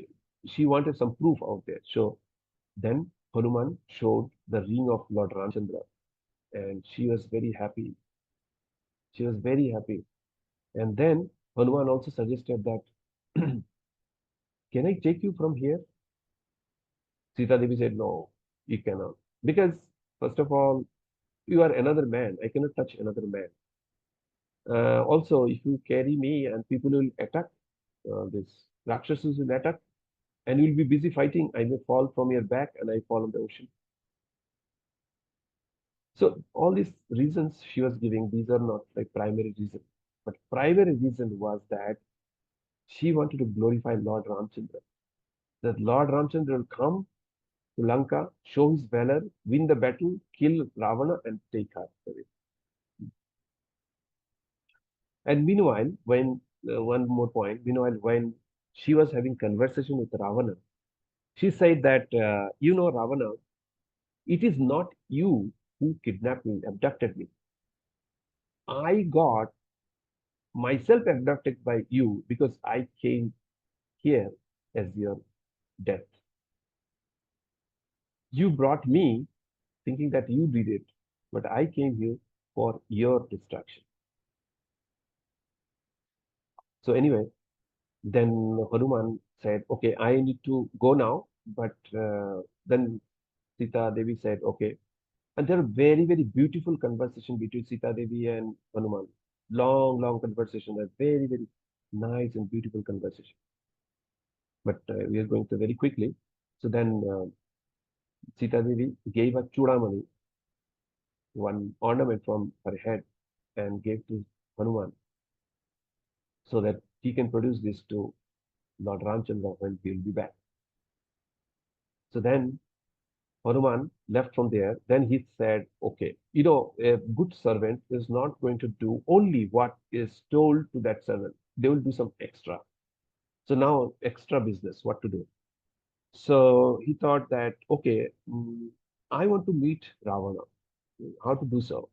she wanted some proof out there. So then Hanuman showed the ring of Lord Ramchandra, and she was very happy. She was very happy. And then Hanuman also suggested that, can I take you from here? Sita Devi said, no, you cannot. Because, first of all, you are another man. I cannot touch another man. Also, if you carry me and people will attack, this Rakshasas will attack, and you'll be busy fighting. I may fall from your back and I fall in the ocean. So all these reasons she was giving, these are not like primary reason. But primary reason was that she wanted to glorify Lord Ramchandra. That Lord Ramchandra will come to Lanka, show his valor, win the battle, kill Ravana, and take her away. And meanwhile, when one more point, meanwhile, when she was having conversation with Ravana, she said that, Ravana, it is not you who kidnapped me, abducted me. I got myself abducted by you because I came here as your death. You brought me thinking that you did it, but I came here for your destruction. So anyway, then Hanuman said, okay, I need to go now. But then Sita Devi said, okay. And there are very, very beautiful conversation between Sita Devi and Hanuman. Long, long conversation. A very, very nice and beautiful conversation. But we are going to very quickly. So then Sita Devi gave a chudamani, one ornament from her head, and gave to Hanuman so that he can produce this to Lord Ramchandra when he will be back. So then Hanuman left from there. Then he said, okay, a good servant is not going to do only what is told to that servant. They will do some extra. So now extra business, what to do? So he thought that, okay, I want to meet Ravana. How to do so?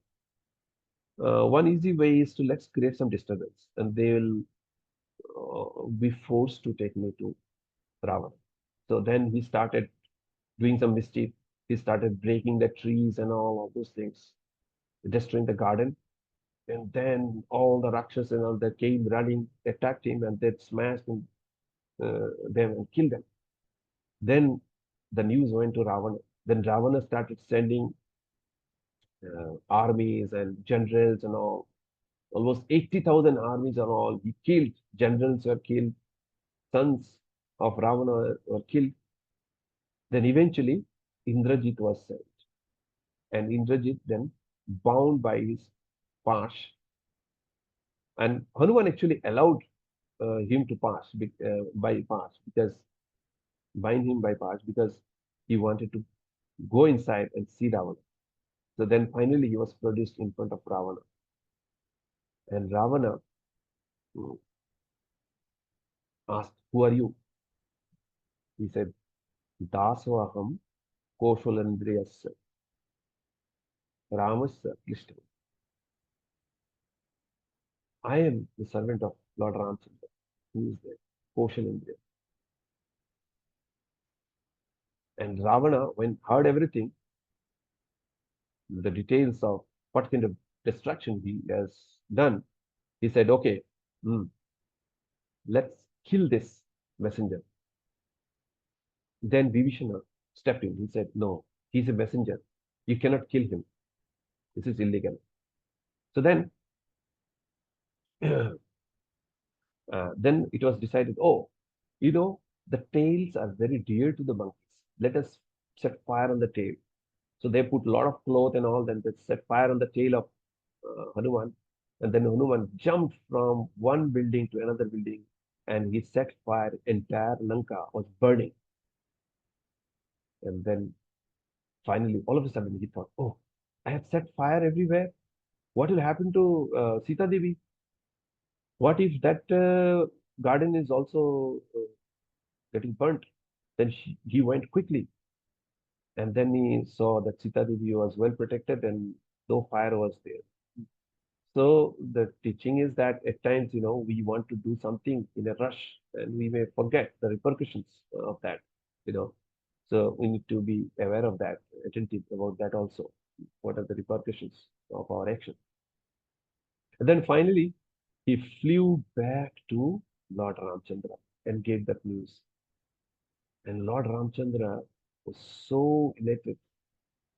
One easy way is to let's create some disturbance, and they will be forced to take me to Ravana. So then he started doing some mischief. He started breaking the trees and all of those things, destroying the garden. And then all the Rakshas and all that came running, attacked him, and they smashed them and killed them. Then the news went to Ravana. Then Ravana started sending armies and generals and all. Almost 80,000 armies and all. He killed. Generals were killed. Sons of Ravana were killed. Then eventually, Indrajit was sent. And Indrajit then bound by his pash. And Hanuman actually allowed him to by pass because bind him by pass because he wanted to go inside and see Ravana. So then finally he was produced in front of Ravana. And Ravana mm, asked, who are you? He said, Dasoham Koshalandriyasya Ramasya Klishtam. I am the servant of Lord Ramchandra. Who is there? Koshalandriya. And Ravana, when heard everything, the details of what kind of destruction he has done, he said, okay, mm, let's kill this messenger. Then Vibhishana stepped in. He said, no, he's a messenger. You cannot kill him. This is illegal. So then, then it was decided, oh, the tails are very dear to the monkeys. Let us set fire on the tail. So they put a lot of cloth and all, then they set fire on the tail of Hanuman. And then Hanuman jumped from one building to another building and he set fire. Entire Lanka was burning. And then finally, all of a sudden, he thought, oh, I have set fire everywhere. What will happen to Sita Devi? What if that garden is also getting burnt? Then he went quickly, and then he saw that Sita Devi was well protected and no fire was there. So the teaching is that at times, we want to do something in a rush and we may forget the repercussions of that, you know. So we need to be aware of that, attentive about that also. What are the repercussions of our action? And then finally, he flew back to Lord Ramchandra and gave that news. And Lord Ramchandra was so elated,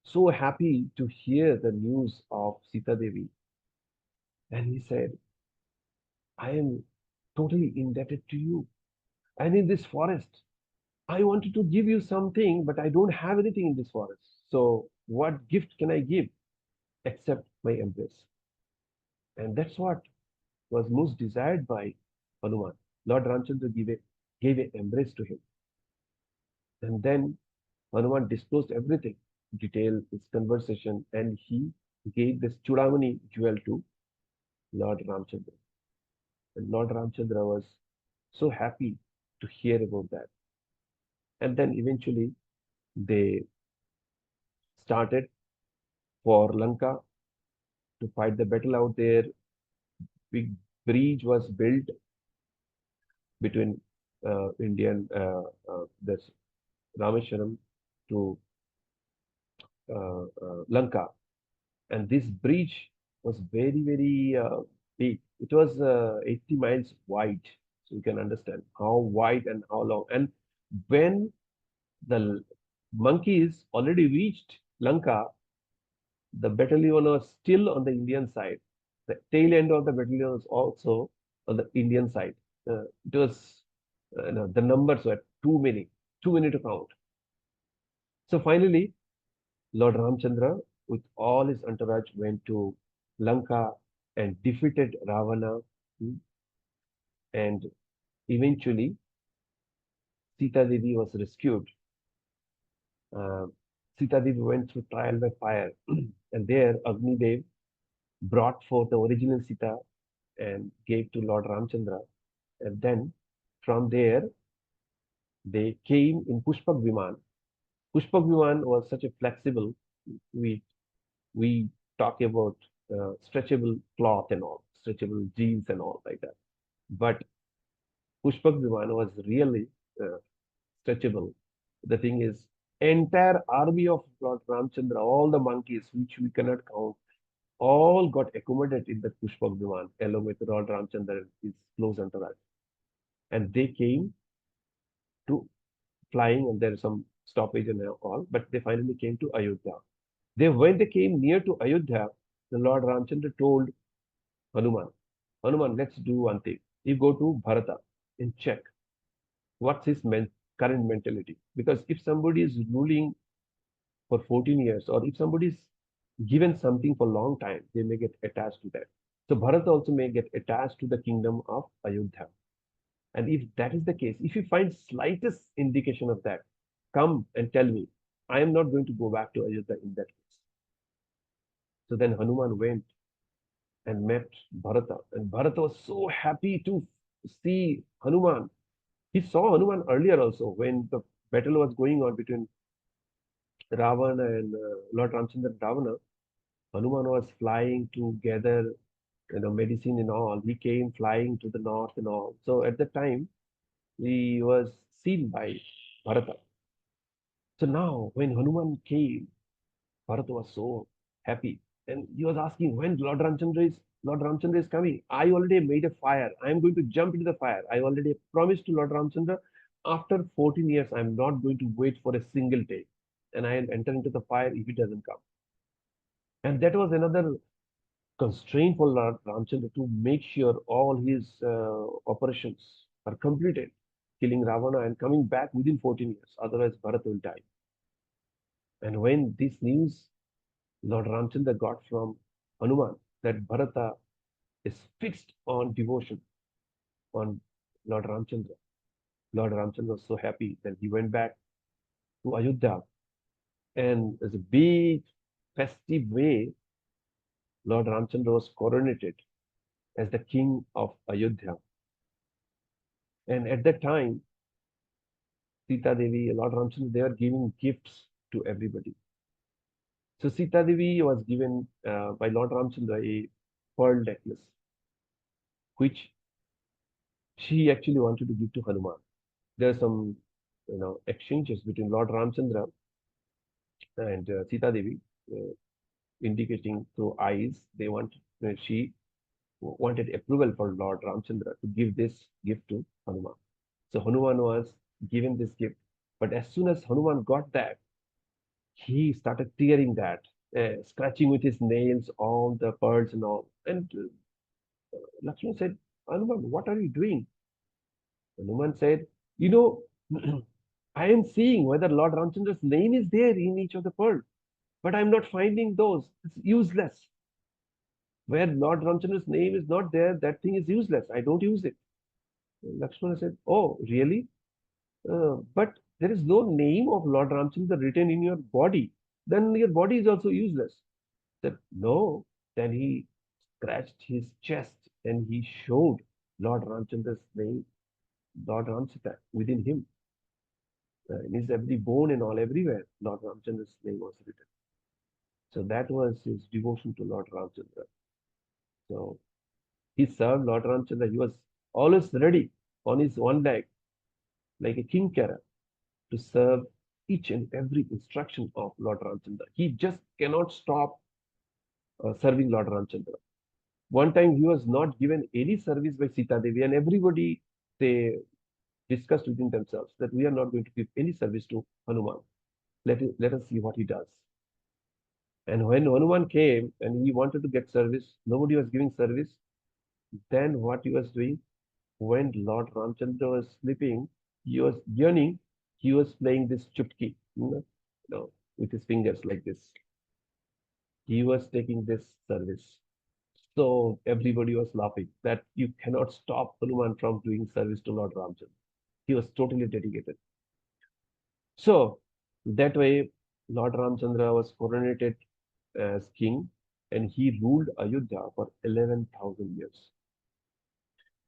so happy to hear the news of Sita Devi. And he said, I am totally indebted to you. And in this forest, I wanted to give you something, but I don't have anything in this forest. So, what gift can I give except my embrace? And that's what was most desired by Hanuman. Lord Ramchandra gave an embrace to him. And then Hanuman disclosed everything, detailed his conversation, and he gave this Chudamani jewel to Lord Ramchandra. And Lord Ramchandra was so happy to hear about that. And then eventually they started for Lanka to fight the battle out there. Big bridge was built between Indian this Rameshwaram to Lanka, and this bridge was very big. It was 80 miles wide, so you can understand how wide and how long. And when the monkeys already reached Lanka, the battalion was still on the Indian side. The tail end of the battalion was also on the Indian side. It was the numbers were too many to count. So finally, Lord Ramchandra, with all his entourage, went to Lanka and defeated Ravana. hmm, And eventually, Sita Devi was rescued. Uh, Sita Devi went through trial by fire, and there Agni Dev brought forth the original Sita and gave to Lord Ramchandra. And then from there, they came in Pushpak Viman. Pushpak Viman was such a flexible, we we talk about stretchable cloth and all, stretchable jeans and all like that. But Pushpak Viman was really uh, stretchable. The thing is, entire army of Lord Ramchandra, all the monkeys, which we cannot count, all got accommodated in the Pushpak Viman along with Lord Ramchandra and his close entourage. And they came to flying, and there is some stoppage and all, but they finally came to Ayodhya. When they came near to Ayodhya, the Lord Ramchandra told Hanuman, Hanuman, let's do one thing. You go to Bharata and check what's his current mentality. Because if somebody is ruling for 14 years, or if somebody is given something for a long time, they may get attached to that. So Bharata also may get attached to the kingdom of Ayodhya. And if that is the case, if you find slightest indication of that, come and tell me. I am not going to go back to Ayodhya in that case. So then Hanuman went and met Bharata. And Bharata was so happy to see Hanuman. He saw Hanuman earlier also when the battle was going on between Ravana and Lord Ramchandra and Ravana. Hanuman was flying to gather medicine and all. He came flying to the north and all. So at that time, he was seen by Bharata. So now, when Hanuman came, Bharata was so happy, and he was asking when Lord Ramchandra is coming. I already made a fire. I am going to jump into the fire. I already promised to Lord Ramchandra. After 14 years, I am not going to wait for a single day, and I will enter into the fire if it doesn't come. And that was another constraint for Lord Ramchandra to make sure all his operations are completed, killing Ravana and coming back within 14 years. Otherwise, Bharat will die. And when this news Lord Ramchandra got from Hanuman that Bharata is fixed on devotion on Lord Ramchandra, Lord Ramchandra was so happy that he went back to Ayodhya, and there's a big festive way, Lord Ramchandra was coronated as the king of Ayodhya. And at that time, Sita Devi, Lord Ramchandra, they were giving gifts to everybody. So Sita Devi was given by Lord Ramchandra a pearl necklace, which she actually wanted to give to Hanuman. There are some, exchanges between Lord Ramchandra and Sita Devi, uh, indicating through eyes she wanted approval for Lord Ramchandra to give this gift to Hanuman. So Hanuman was given this gift, but as soon as Hanuman got that, he started tearing that, scratching with his nails all the pearls and all. And Lakshman said, Hanuman, what are you doing? Hanuman said, you know, I am seeing whether Lord Ramchandra's name is there in each of the pearls, but I'm not finding those. It's useless. Where Lord Ramchandra's name is not there, that thing is useless. I don't use it. Lakshmana said, oh, really? But there is no name of Lord Ramchandra written in your body. Then your body is also useless. Said, no. Then he scratched his chest and he showed Lord Ramchandra's name, Lord Ramsita, within him. In his every bone and all, everywhere, Lord Ramchandra's name was written. So that was his devotion to Lord Ramchandra. So he served Lord Ramchandra. He was always ready on his one leg, like a king carrot, to serve each and every instruction of Lord Ramchandra. He just cannot stop serving Lord Ramchandra. One time he was not given any service by Sita Devi, and everybody they discussed within themselves that we are not going to give any service to Hanuman. Let us see what he does. And when Hanuman came and he wanted to get service, nobody was giving service. Then what he was doing, when Lord Ramchandra was sleeping, he was yearning, he was playing this chutki, with his fingers like this. He was taking this service. So everybody was laughing that you cannot stop Hanuman from doing service to Lord Ramchandra. He was totally dedicated. So that way, Lord Ramchandra was coronated as king and he ruled Ayodhya for 11,000 years.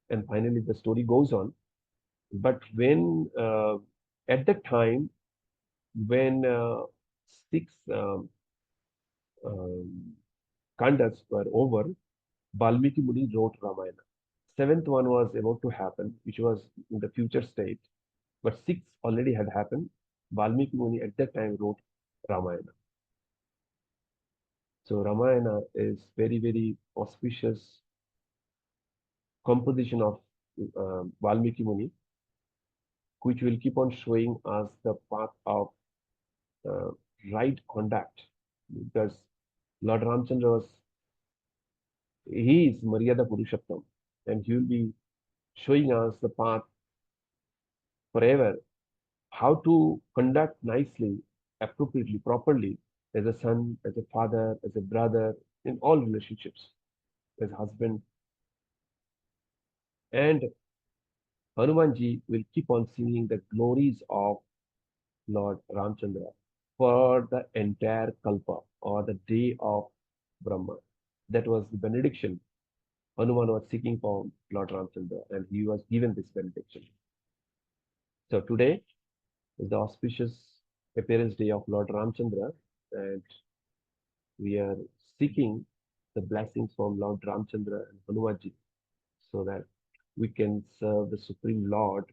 And finally, the story goes on. But at the time, when six um, kandas were over, Valmiki Muni wrote Ramayana. Seventh one was about to happen, which was in the future state, but six already had happened. Valmiki Muni at that time wrote Ramayana. So Ramayana is very, very auspicious composition of Valmiki Muni, which will keep on showing us the path of uh, right conduct. Because Lord Ramchandra he is Maryada Purushottam, and he will be showing us the path forever, how to conduct nicely, appropriately, properly, as a son, as a father, as a brother, in all relationships, as a husband. And Hanumanji will keep on singing the glories of Lord Ramchandra for the entire Kalpa or the day of Brahma. That was the benediction Hanuman was seeking for Lord Ramchandra, and he was given this benediction. So today is the auspicious appearance day of Lord Ramchandra, and we are seeking the blessings from Lord Ramchandra and Hanumanji so that we can serve the Supreme Lord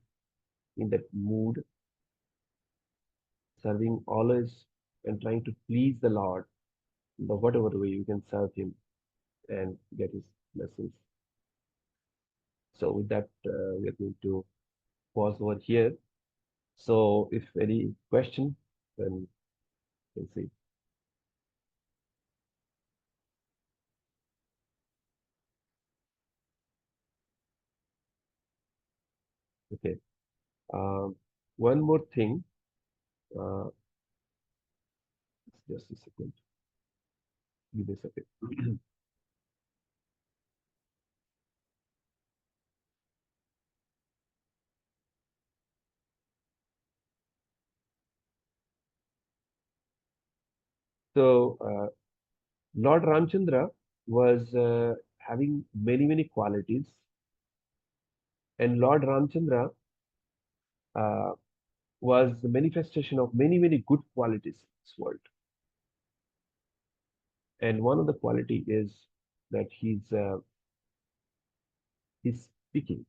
in that mood, serving always and trying to please the Lord in the whatever way you can serve Him and get His blessings. So with that, we are going to pause over here. So if any question, then you can see. Okay. Um, One more thing. Uh, just a second. Give me a second. So Lord Ramchandra was having many, many qualities, and Lord Ramchandra uh, was the manifestation of many, many good qualities in this world. And one of the quality is that he's speaking,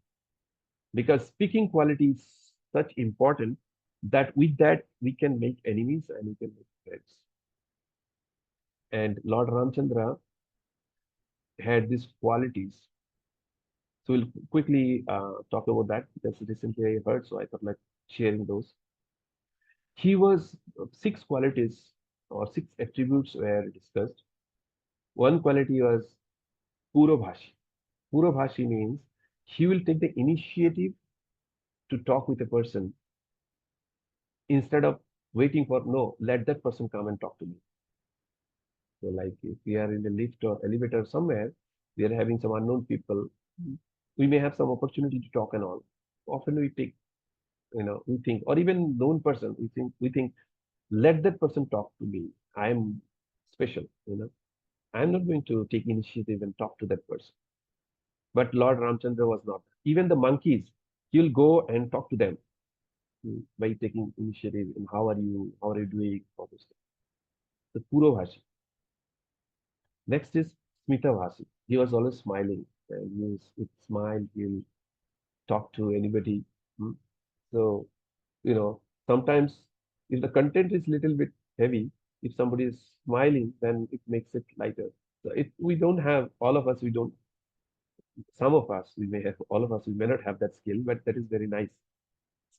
because speaking quality is such important that with that we can make enemies and we can make friends. And Lord Ramchandra had these qualities. So we'll quickly talk about that because recently I heard, so I thought like sharing those. He was six qualities or six attributes were discussed. One quality was Purabhashi. Purabhashi means he will take the initiative to talk with a person instead of waiting for no, let that person come and talk to me. So, like if we are in the lift or elevator somewhere, we are having some unknown people. We may have some opportunity to talk and all. Often we take, we think, or even known person, we think, let that person talk to me. I'm special. I'm not going to take initiative and talk to that person. But Lord Ramchandra was not. Even the monkeys, he'll go and talk to them by taking initiative in how are you, doing, all this stuff. The Puravashi. Next is Smitavasi. He was always smiling. And he was, with smile, he'll talk to anybody. Hmm. So, sometimes if the content is little bit heavy, if somebody is smiling, then it makes it lighter. So if we don't have, all of us, we don't, some of us, we may have, all of us, we may not have that skill, but that is very nice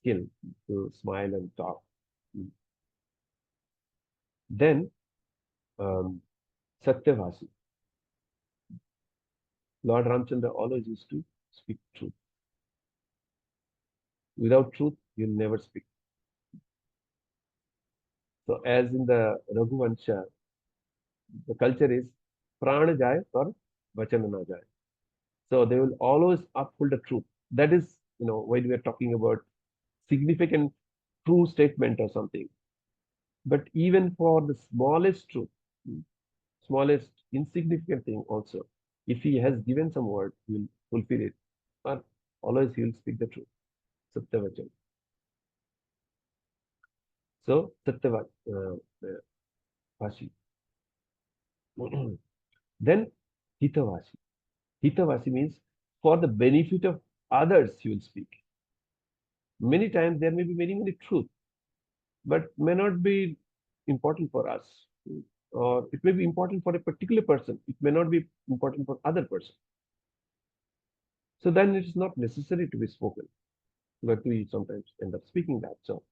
skill to smile and talk. Hmm. Then, um, Satyavasi. Lord Ramchandra always used to speak truth. Without truth, you'll never speak. So, as in the Raghuvansha, the culture is prana jaye or vachana na jaye. So, they will always uphold the truth. That is, when we are talking about significant true statement or something. But even for the smallest truth, smallest insignificant thing also, if he has given some word, he will fulfill it. Or always he will speak the truth. Satyavachan. So, Satyavashi. Then Hitavasi. Hitavasi means for the benefit of others you will speak. Many times there may be many, many truth, but may not be important for us. Or it may be important for a particular person. It may not be important for other person. So then it is not necessary to be spoken, but we sometimes end up speaking that. So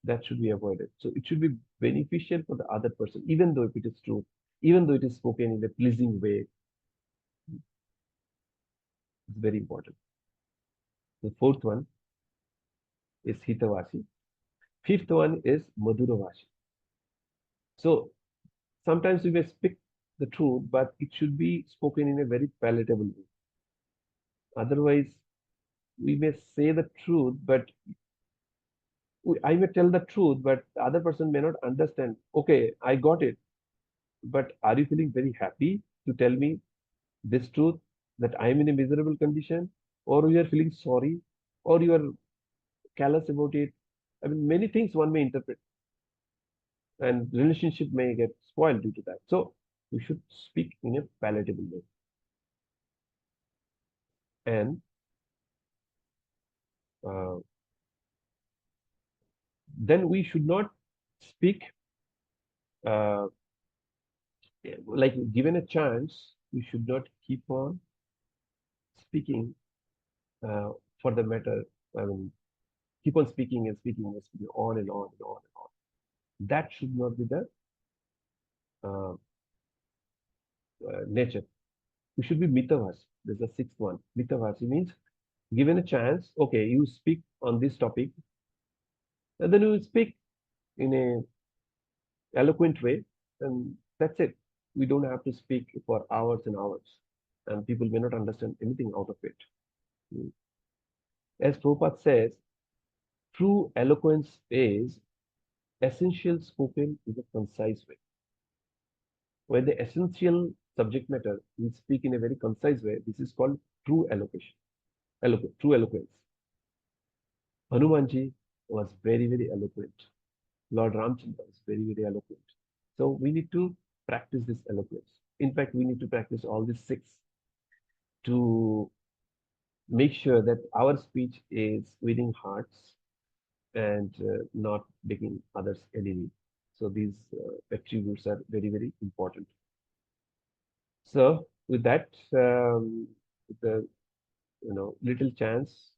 that should be avoided. So it should be beneficial for the other person, even though if it is true, even though it is spoken in a pleasing way, it's very important. The fourth one is Hitavasi. Fifth one is Madhuravasi. So sometimes we may speak the truth, but it should be spoken in a very palatable way. Otherwise, we may say the truth, but I may tell the truth, but the other person may not understand. Okay, I got it. But are you feeling very happy to tell me this truth that I am in a miserable condition? Or you are feeling sorry? Or you are callous about it? I mean, many things one may interpret, and relationship may get spoiled due to that. So we should speak in a palatable way. And uh, then we should not speak uh, like given a chance, we should not keep on speaking uh, for the matter. I mean, keep on speaking and speaking and speaking on and on and on and on. That should not be the uh, nature. We should be mitavasi. There's the sixth one. Mitavasi means given a chance, okay, you speak on this topic, and then you speak in a eloquent way, and that's it. We don't have to speak for hours and hours, and people may not understand anything out of it. As Prabhupada says, true eloquence is essential spoken in a concise way. When the essential subject matter we speak in a very concise way, this is called true eloquence. True eloquence. Hanumanji was very, very eloquent. Lord Ramchandra was very, very eloquent. So we need to practice this eloquence. In fact, we need to practice all these six to make sure that our speech is winning hearts and not making others enemy. So these attributes are very, very important. So with that, with the little chance,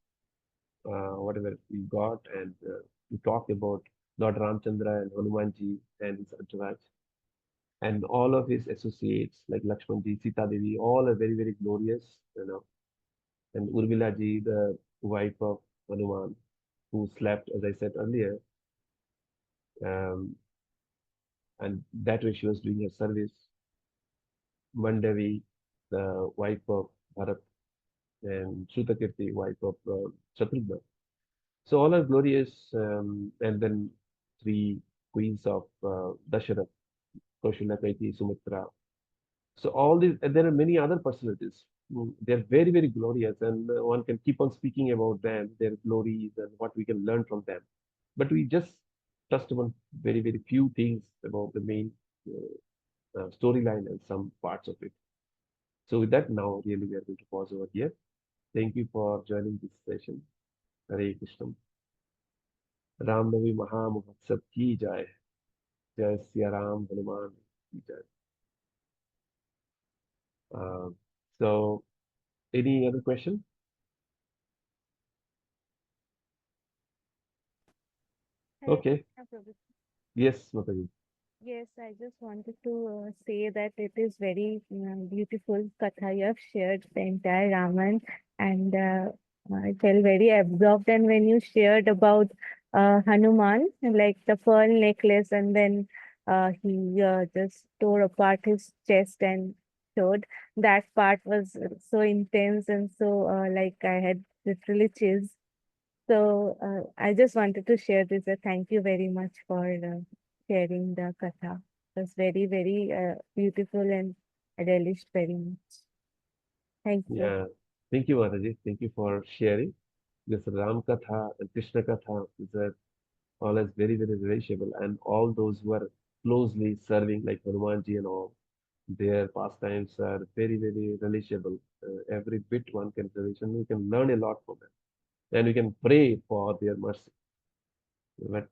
whatever we got, and we talk about Lord Ramchandra and Hanumanji and his entourage, and all of his associates like Lakshmanji, Sita Devi, all are very, very glorious, and Urmila ji, the wife of Hanuman, who slept, as I said earlier, um, and that way she was doing her service. Mandavi, the wife of Bharat, and Shrutakirti, wife of Shatrugna. So all are glorious, and then three queens of Dasharath, Kaushila, Kaiti, Sumitra. So all these, and there are many other personalities. They're very, very glorious, and one can keep on speaking about them, their glories, and what we can learn from them. But we just touched upon very, very few things about the main storyline and some parts of it. So with that, now really we are going to pause over here. Thank you for joining this session. Hare Krishna. Ramnavami महामहोत्सव की जय. जय सिया राम हनुमान की जय. Uh, so, any other question? Hare Okay. Krishna Prabhu. Yes, Mataji. Yes, I just wanted to say that it is very beautiful katha you have shared the entire Raman, and I felt very absorbed. And when you shared about Hanuman, like the pearl necklace, and then he just tore apart his chest and showed that part was so intense and so like I had literally chills. So I just wanted to share this. Thank you very much for sharing the katha. It was very, very beautiful and I relished very much. Thank you. Yeah. Thank you, Mataji. Thank you for sharing. This Ram Katha and Krishna Katha is always very, very relatable. And all those who are closely serving, like Hanumanji and all, their pastimes are very, very relatable. Every bit one can relation. We can learn a lot from them. And we can pray for their mercy. But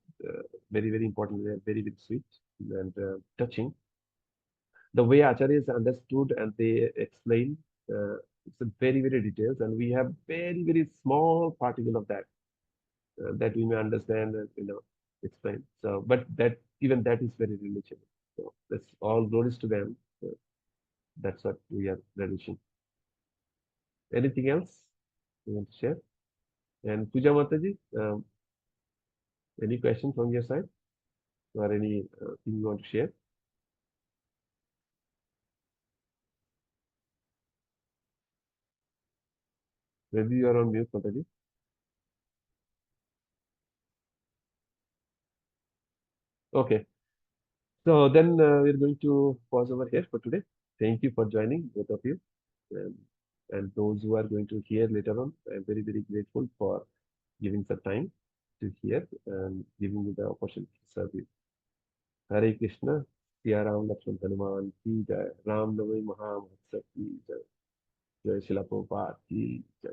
very, very important. They are very, very sweet and touching. The way acharyas understood and they explain, it's a very, very details, and we have very, very small particle of that that we may understand and explain. So, but that even that is very relatable. So that's all glories to them. That's what we are relishing. Anything else you want to share? And Puja Mataji, any question from your side or any thing you want to share? Maybe you are on mute, Mataji. Okay. So then we're going to pause over here for today. Thank you for joining, both of you. And, and those who are going to hear later on, I'm very, very grateful for giving some time to hear and giving me the opportunity to serve you. Hare Krishna, Siya Ram Lakshman Hanuman ki jai, Ram Navami Maha Mahotsav ki jai, Jai Shila Prabhupada ki jai.